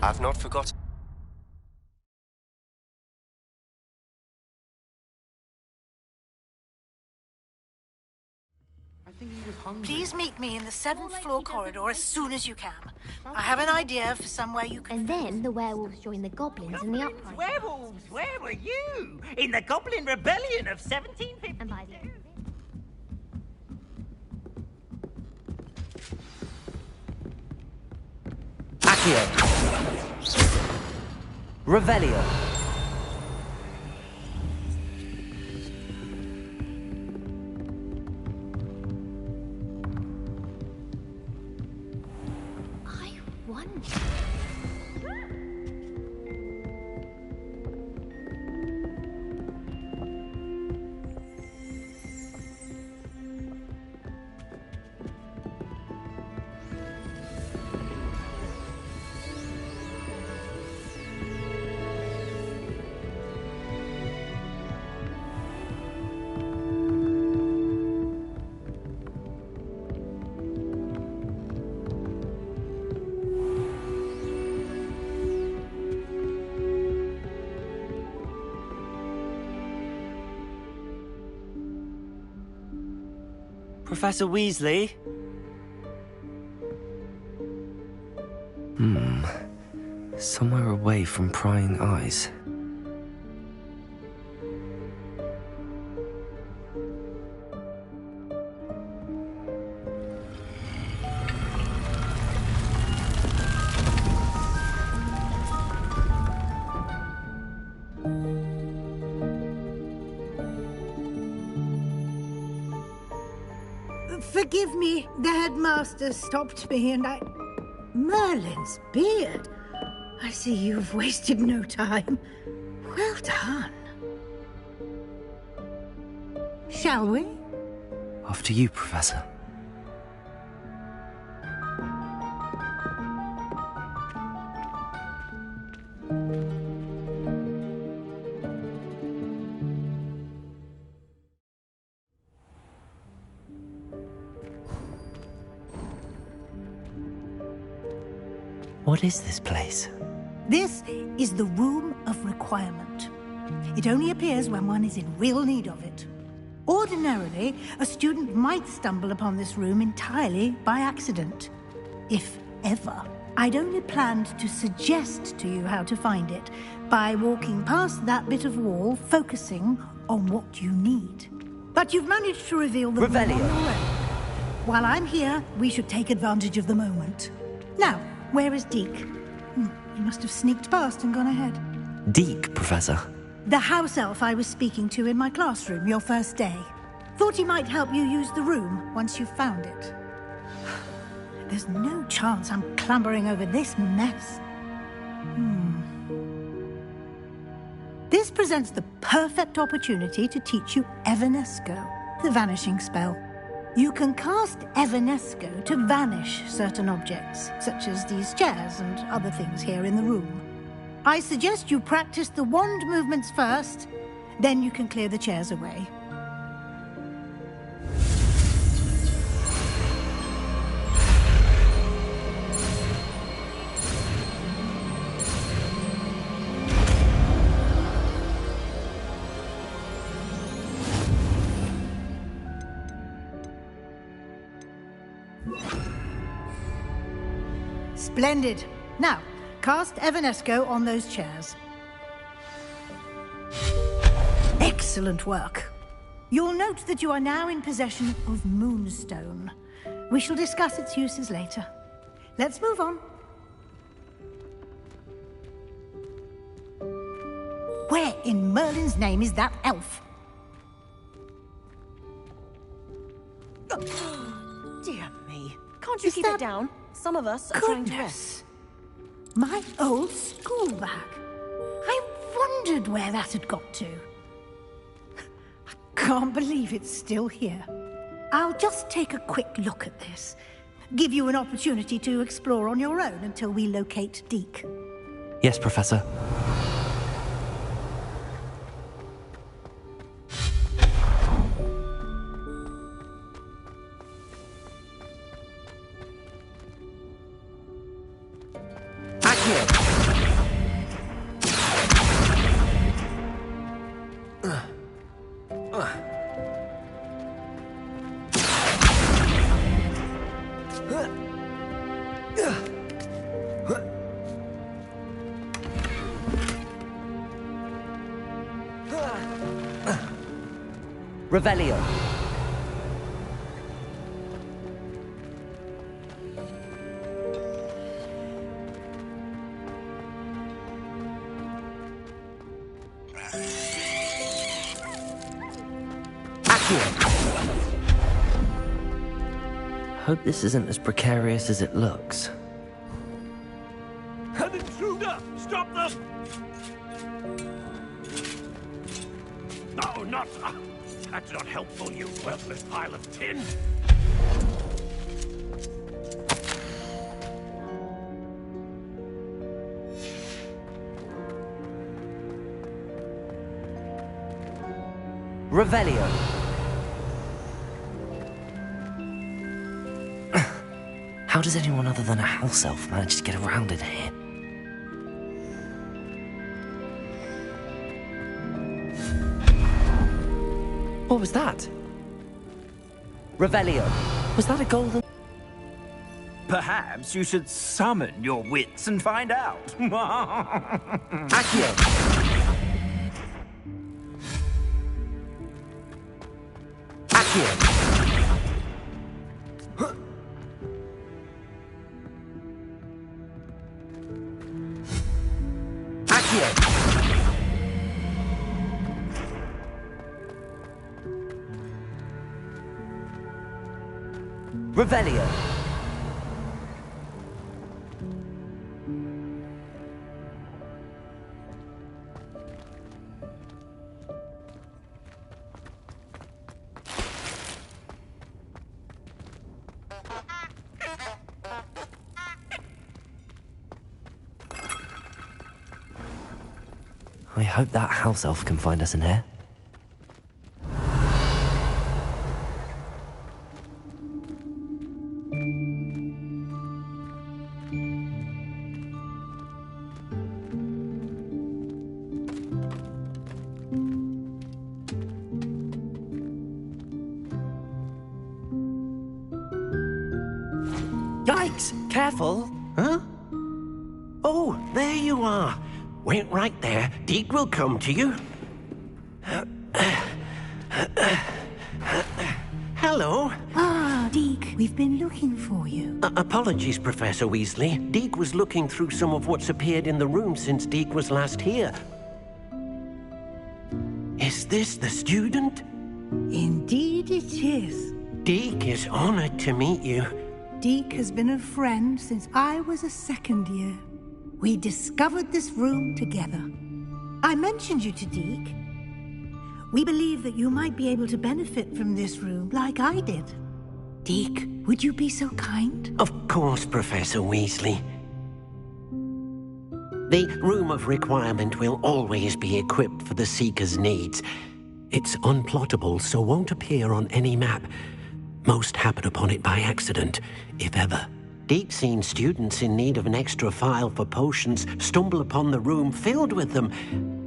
S14: I've not forgotten.
S15: Please meet me in the 7th floor corridor as soon as you can. I have an idea for somewhere you can...
S11: And then the werewolves join the goblins in the uprising.
S6: Werewolves, where were you? In the Goblin Rebellion of 1752.
S11: And by the end
S1: Accio. Revelio.
S11: I wonder...
S1: Professor Weasley? Somewhere away from prying eyes.
S16: Forgive me, the headmaster stopped me and I...
S15: Merlin's beard. I see you've wasted no time. Well done. Shall we?
S1: After you, Professor. What is this place?
S15: This is the Room of Requirement. It only appears when one is in real need of it. Ordinarily, a student might stumble upon this room entirely by accident. If ever. I'd only planned to suggest to you how to find it by walking past that bit of wall, focusing on what you need. But you've managed to reveal the room on your own. While I'm here, we should take advantage of the moment. Now, where is Deke? He must have sneaked past and gone ahead.
S1: Deke, Professor.
S15: The house elf I was speaking to in my classroom your first day. Thought he might help you use the room once you've found it. There's no chance I'm clambering over this mess. This presents the perfect opportunity to teach you Evanesco, the vanishing spell. You can cast Evanesco to vanish certain objects, such as these chairs and other things here in the room. I suggest you practice the wand movements first, then you can clear the chairs away. Splendid. Now, cast Evanesco on those chairs. Excellent work. You'll note that you are now in possession of Moonstone. We shall discuss its uses later. Let's move on. Where in Merlin's name is that elf?
S16: Dear me. Can't you keep it down? Some of us are trying to rest.
S15: My old school bag. I wondered where that had got to. I can't believe it's still here. I'll just take a quick look at this. Give you an opportunity to explore on your own until we locate Deke.
S1: Yes, Professor. Revelio. Hope this isn't as precarious as it looks.
S2: An intruder! Stop them! No, not... that's not helpful, you worthless pile of tin!
S1: Revelio. How does anyone other than a house elf manage to get around in here? What was that? Revelio. Was that a golden...
S17: Perhaps you should summon your wits and find out.
S1: Accio. Accio. Revelio. I hope that house elf can find us in here.
S7: Yikes!
S1: Careful!
S7: Huh? Oh, there you are. Wait right there. Deke will come to you. Hello.
S15: Ah, Deke, we've been looking for you.
S7: Apologies, Professor Weasley. Deke was looking through some of what's appeared in the room since Deke was last here. Is this the student?
S15: Indeed it is.
S7: Deke is honored to meet you.
S15: Deke has been a friend since I was a second year. We discovered this room together. I mentioned you to Deke. We believe that you might be able to benefit from this room like I did. Deke, would you be so kind?
S7: Of course, Professor Weasley. The Room of Requirement will always be equipped for the Seeker's needs. It's unplottable, so won't appear on any map. Most happen upon it by accident, if ever. Deke's seen students in need of an extra file for potions stumble upon the room filled with them.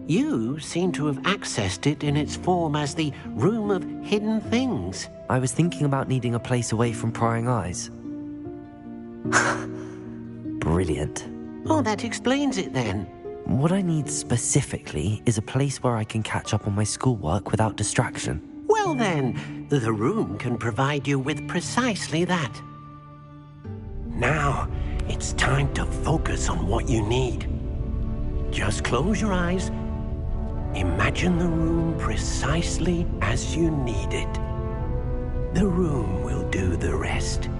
S7: You seem to have accessed it in its form as the Room of Hidden Things.
S1: I was thinking about needing a place away from prying eyes. Brilliant.
S7: Oh, that explains it then.
S1: What I need specifically is a place where I can catch up on my schoolwork without distraction.
S7: Well then, the room can provide you with precisely that. Now, it's time to focus on what you need. Just close your eyes. Imagine the room precisely as you need it. The room will do the rest.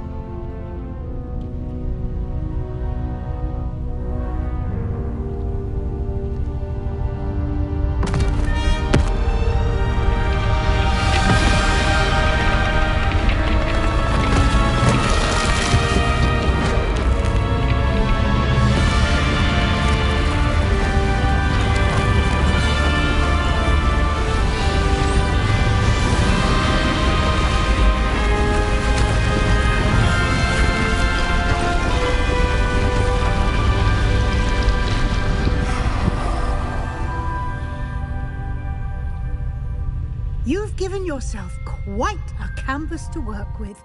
S15: You've given yourself quite a canvas to work with.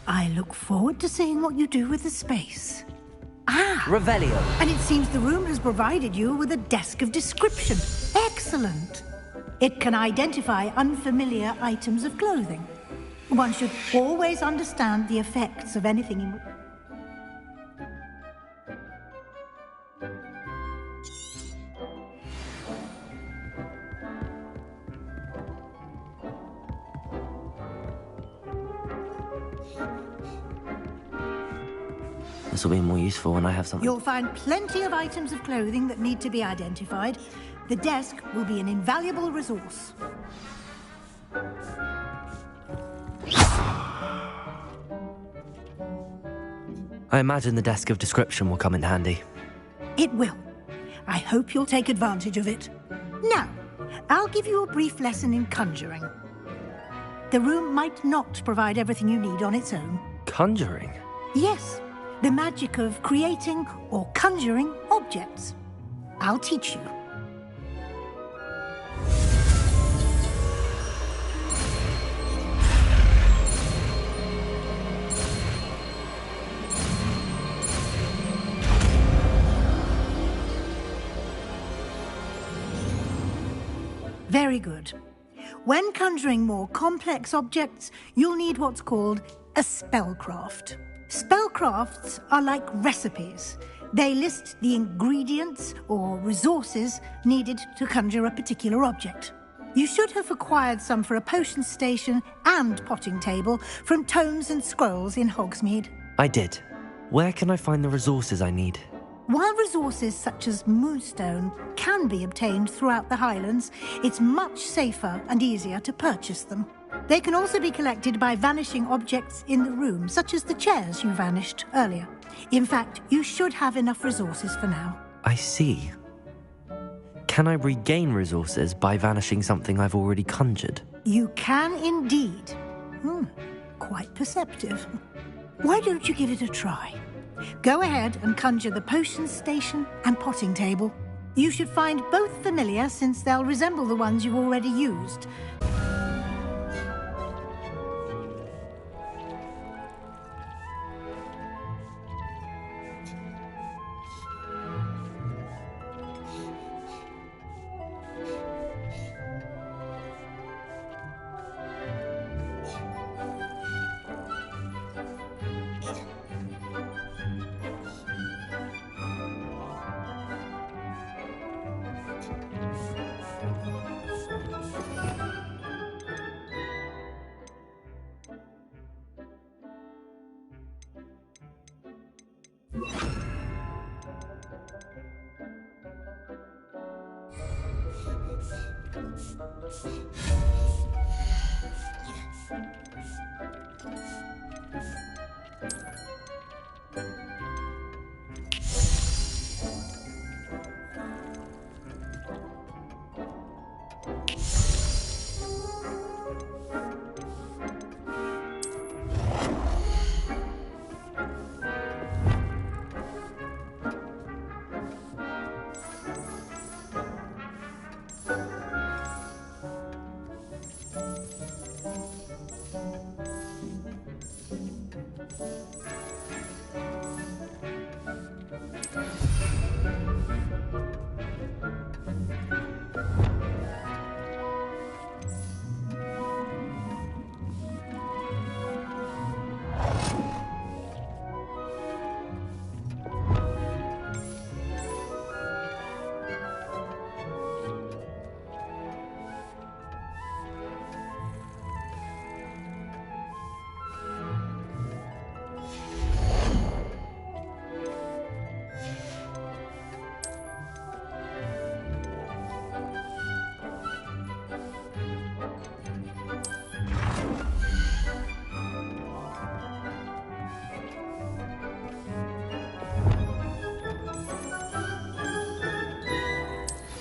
S15: I look forward to seeing what you do with the space. Ah!
S1: Revelio.
S15: And it seems the room has provided you with a desk of description. Excellent. It can identify unfamiliar items of clothing. One should always understand the effects of anything in...
S1: This will be more useful when I have something.
S15: You'll find plenty of items of clothing that need to be identified. The desk will be an invaluable resource.
S1: I imagine the desk of description will come in handy.
S15: It will. I hope you'll take advantage of it. Now, I'll give you a brief lesson in conjuring. The room might not provide everything you need on its own.
S1: Conjuring?
S15: Yes, the magic of creating or conjuring objects. I'll teach you. Very good. When conjuring more complex objects, you'll need what's called a spellcraft. Spellcrafts are like recipes. They list the ingredients or resources needed to conjure a particular object. You should have acquired some for a potion station and potting table from tomes and scrolls in Hogsmeade.
S1: I did. Where can I find the resources I need?
S15: While resources such as moonstone can be obtained throughout the Highlands, it's much safer and easier to purchase them. They can also be collected by vanishing objects in the room, such as the chairs you vanished earlier. In fact, you should have enough resources for now.
S1: I see. Can I regain resources by vanishing something I've already conjured?
S15: You can indeed. Quite perceptive. Why don't you give it a try? Go ahead and conjure the potions station and potting table. You should find both familiar, since they'll resemble the ones you've already used.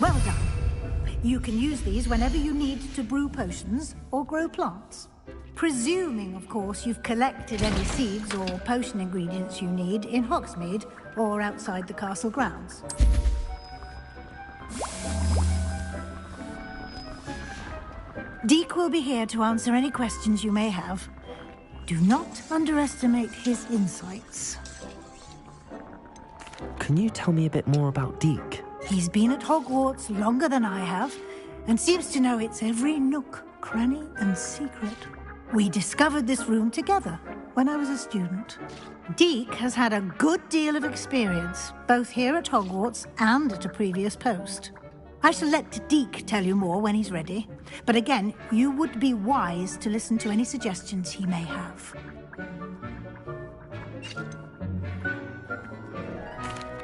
S15: Well done. You can use these whenever you need to brew potions or grow plants. Presuming, of course, you've collected any seeds or potion ingredients you need in Hogsmeade or outside the castle grounds. Deek will be here to answer any questions you may have. Do not underestimate his insights.
S1: Can you tell me a bit more about Deek?
S15: He's been at Hogwarts longer than I have, and seems to know its every nook, cranny, and secret. We discovered this room together when I was a student. Deek has had a good deal of experience, both here at Hogwarts and at a previous post. I shall let Deek tell you more when he's ready, but again, you would be wise to listen to any suggestions he may have.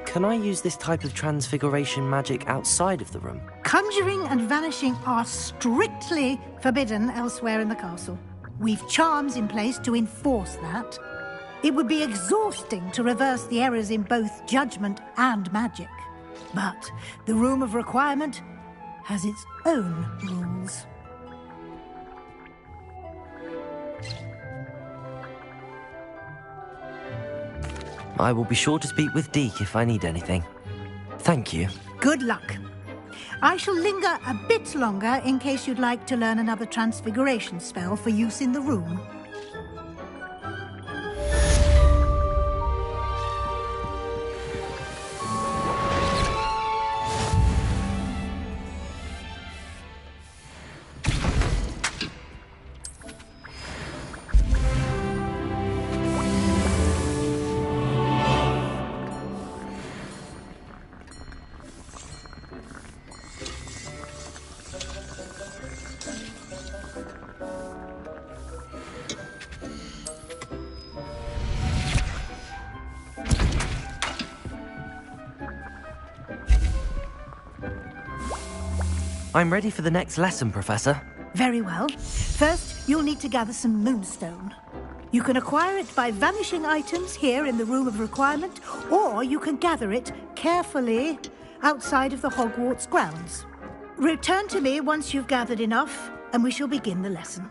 S1: Can I use this type of transfiguration magic outside of the room?
S15: Conjuring and vanishing are strictly forbidden elsewhere in the castle. We've charms in place to enforce that. It would be exhausting to reverse the errors in both judgment and magic. But the Room of Requirement has its own rules.
S1: I will be sure to speak with Deek if I need anything. Thank you.
S15: Good luck. I shall linger a bit longer in case you'd like to learn another transfiguration spell for use in the room.
S1: I'm ready for the next lesson, Professor.
S15: Very well. First, you'll need to gather some moonstone. You can acquire it by vanishing items here in the Room of Requirement, or you can gather it carefully outside of the Hogwarts grounds. Return to me once you've gathered enough, and we shall begin the lesson.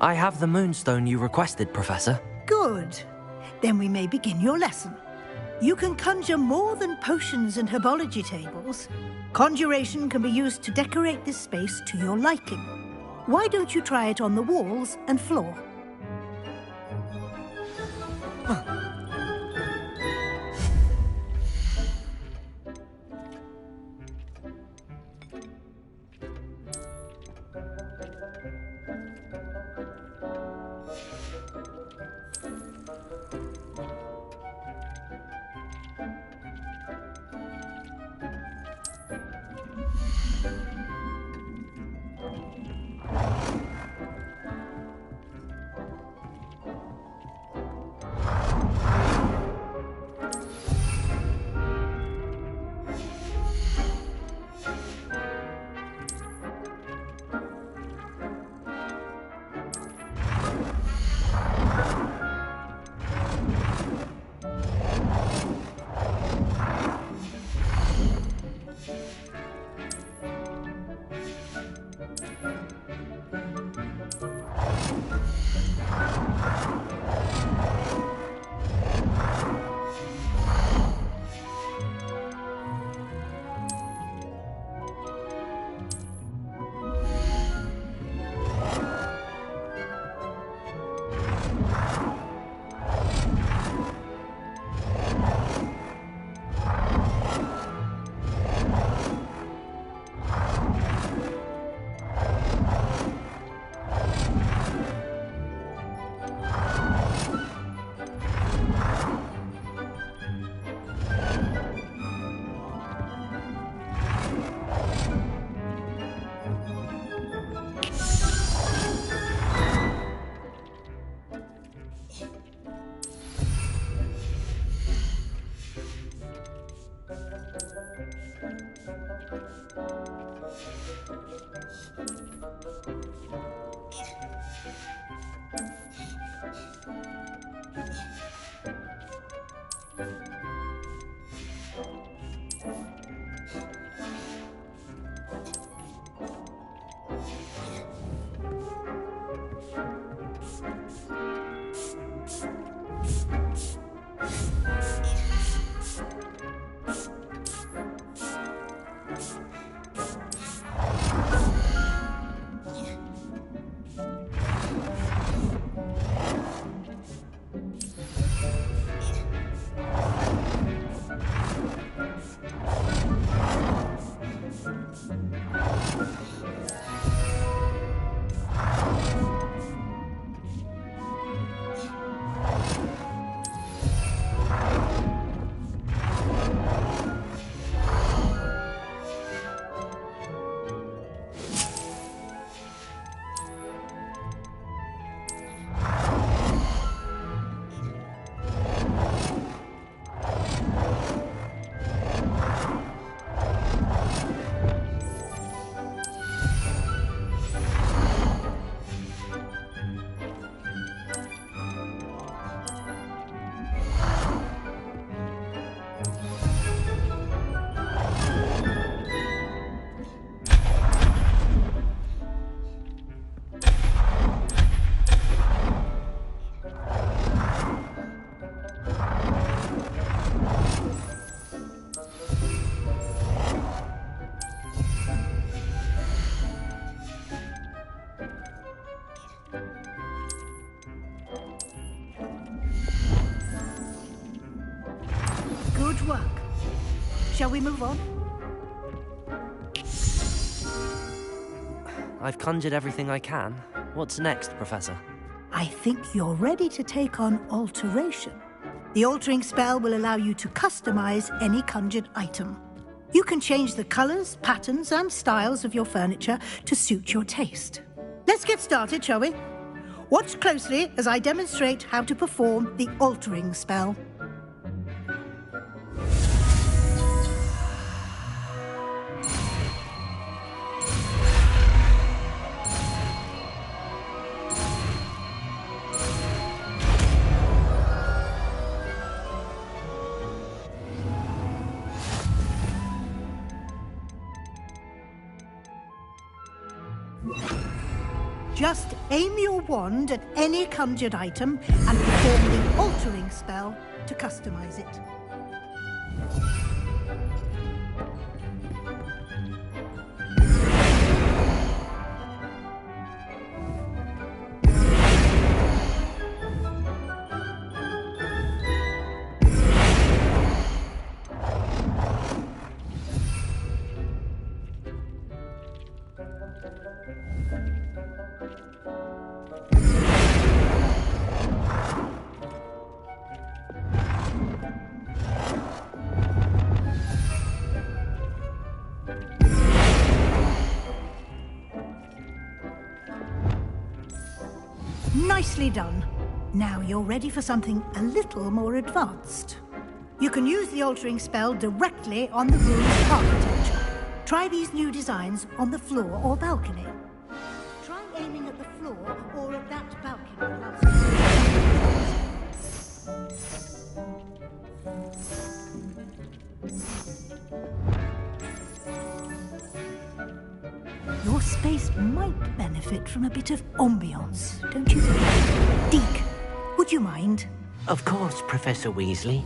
S1: I have the moonstone you requested, Professor.
S15: Good. Then we may begin your lesson. You can conjure more than potions and herbology tables. Conjuration can be used to decorate this space to your liking. Why don't you try it on the walls and floor? Shall we move on?
S1: I've conjured everything I can. What's next, Professor?
S15: I think you're ready to take on alteration. The altering spell will allow you to customize any conjured item. You can change the colors, patterns, and styles of your furniture to suit your taste. Let's get started, shall we? Watch closely as I demonstrate how to perform the altering spell. Just aim your wand at any conjured item and perform the altering spell to customize it. Nicely done. Now you're ready for something a little more advanced. You can use the altering spell directly on the room's architecture. Try these new designs on the floor or balcony. Try aiming at the floor or at that balcony. Your space might benefit from a bit of ambiance, don't you think? Deke, would you mind?
S7: Of course, Professor Weasley.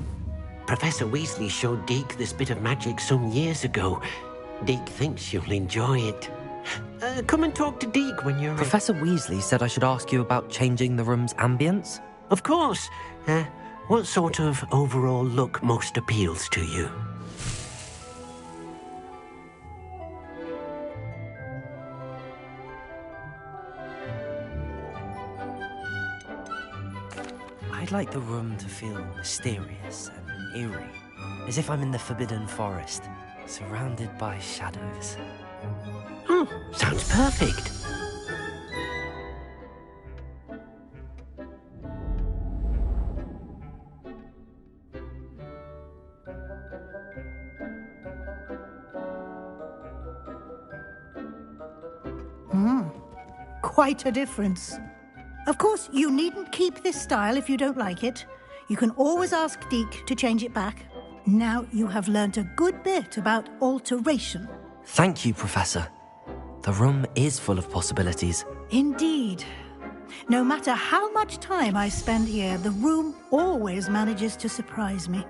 S7: Professor Weasley showed Deke this bit of magic some years ago. Deke thinks you'll enjoy it. Come and talk to Deke when you're...
S1: Professor Weasley said I should ask you about changing the room's ambience?
S7: Of course. What sort of overall look most appeals to you?
S1: I'd like the room to feel mysterious and eerie, as if I'm in the Forbidden Forest, surrounded by shadows.
S7: Oh, sounds perfect.
S15: Quite a difference. Of course, you needn't keep this style if you don't like it. You can always ask Deke to change it back. Now you have learnt a good bit about alteration.
S1: Thank you, Professor. The room is full of possibilities.
S15: Indeed. No matter how much time I spend here, the room always manages to surprise me.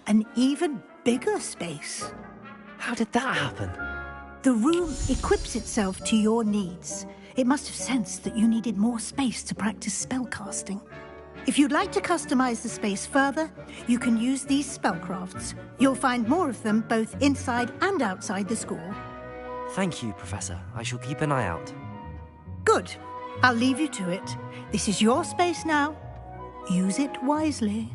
S15: An even bigger space.
S1: How did that happen?
S15: The room equips itself to your needs. It must have sensed that you needed more space to practice spellcasting. If you'd like to customize the space further, you can use these spellcrafts. You'll find more of them both inside and outside the school.
S1: Thank you, Professor. I shall keep an eye out.
S15: Good. I'll leave you to it. This is your space now. Use it wisely.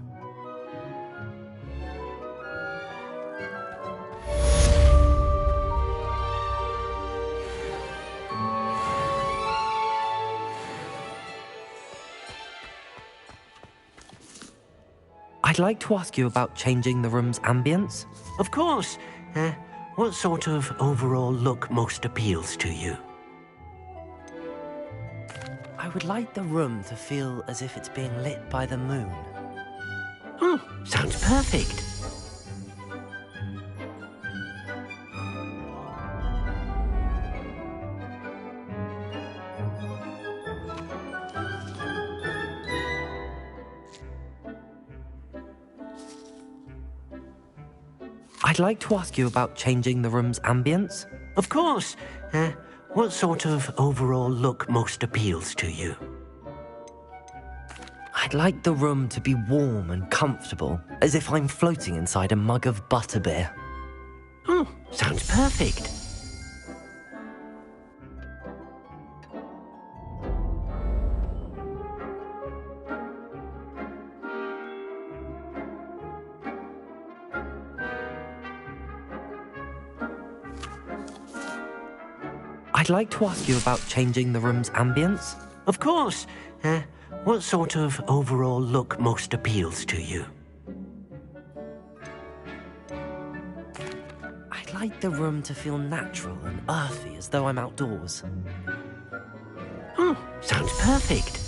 S1: I'd like to ask you about changing the room's ambience.
S7: Of course. What sort of overall look most appeals to you?
S1: I would like the room to feel as if it's being lit by the moon.
S7: Oh, sounds perfect.
S1: I'd like to ask you about changing the room's ambience.
S7: Of course. What sort of overall look most appeals to you?
S1: I'd like the room to be warm and comfortable, as if I'm floating inside a mug of butterbeer.
S7: Oh, sounds perfect.
S1: I'd like to ask you about changing the room's ambience.
S7: Of course. What sort of overall look most appeals to you?
S1: I'd like the room to feel natural and earthy, as though I'm outdoors.
S7: Oh, sounds perfect.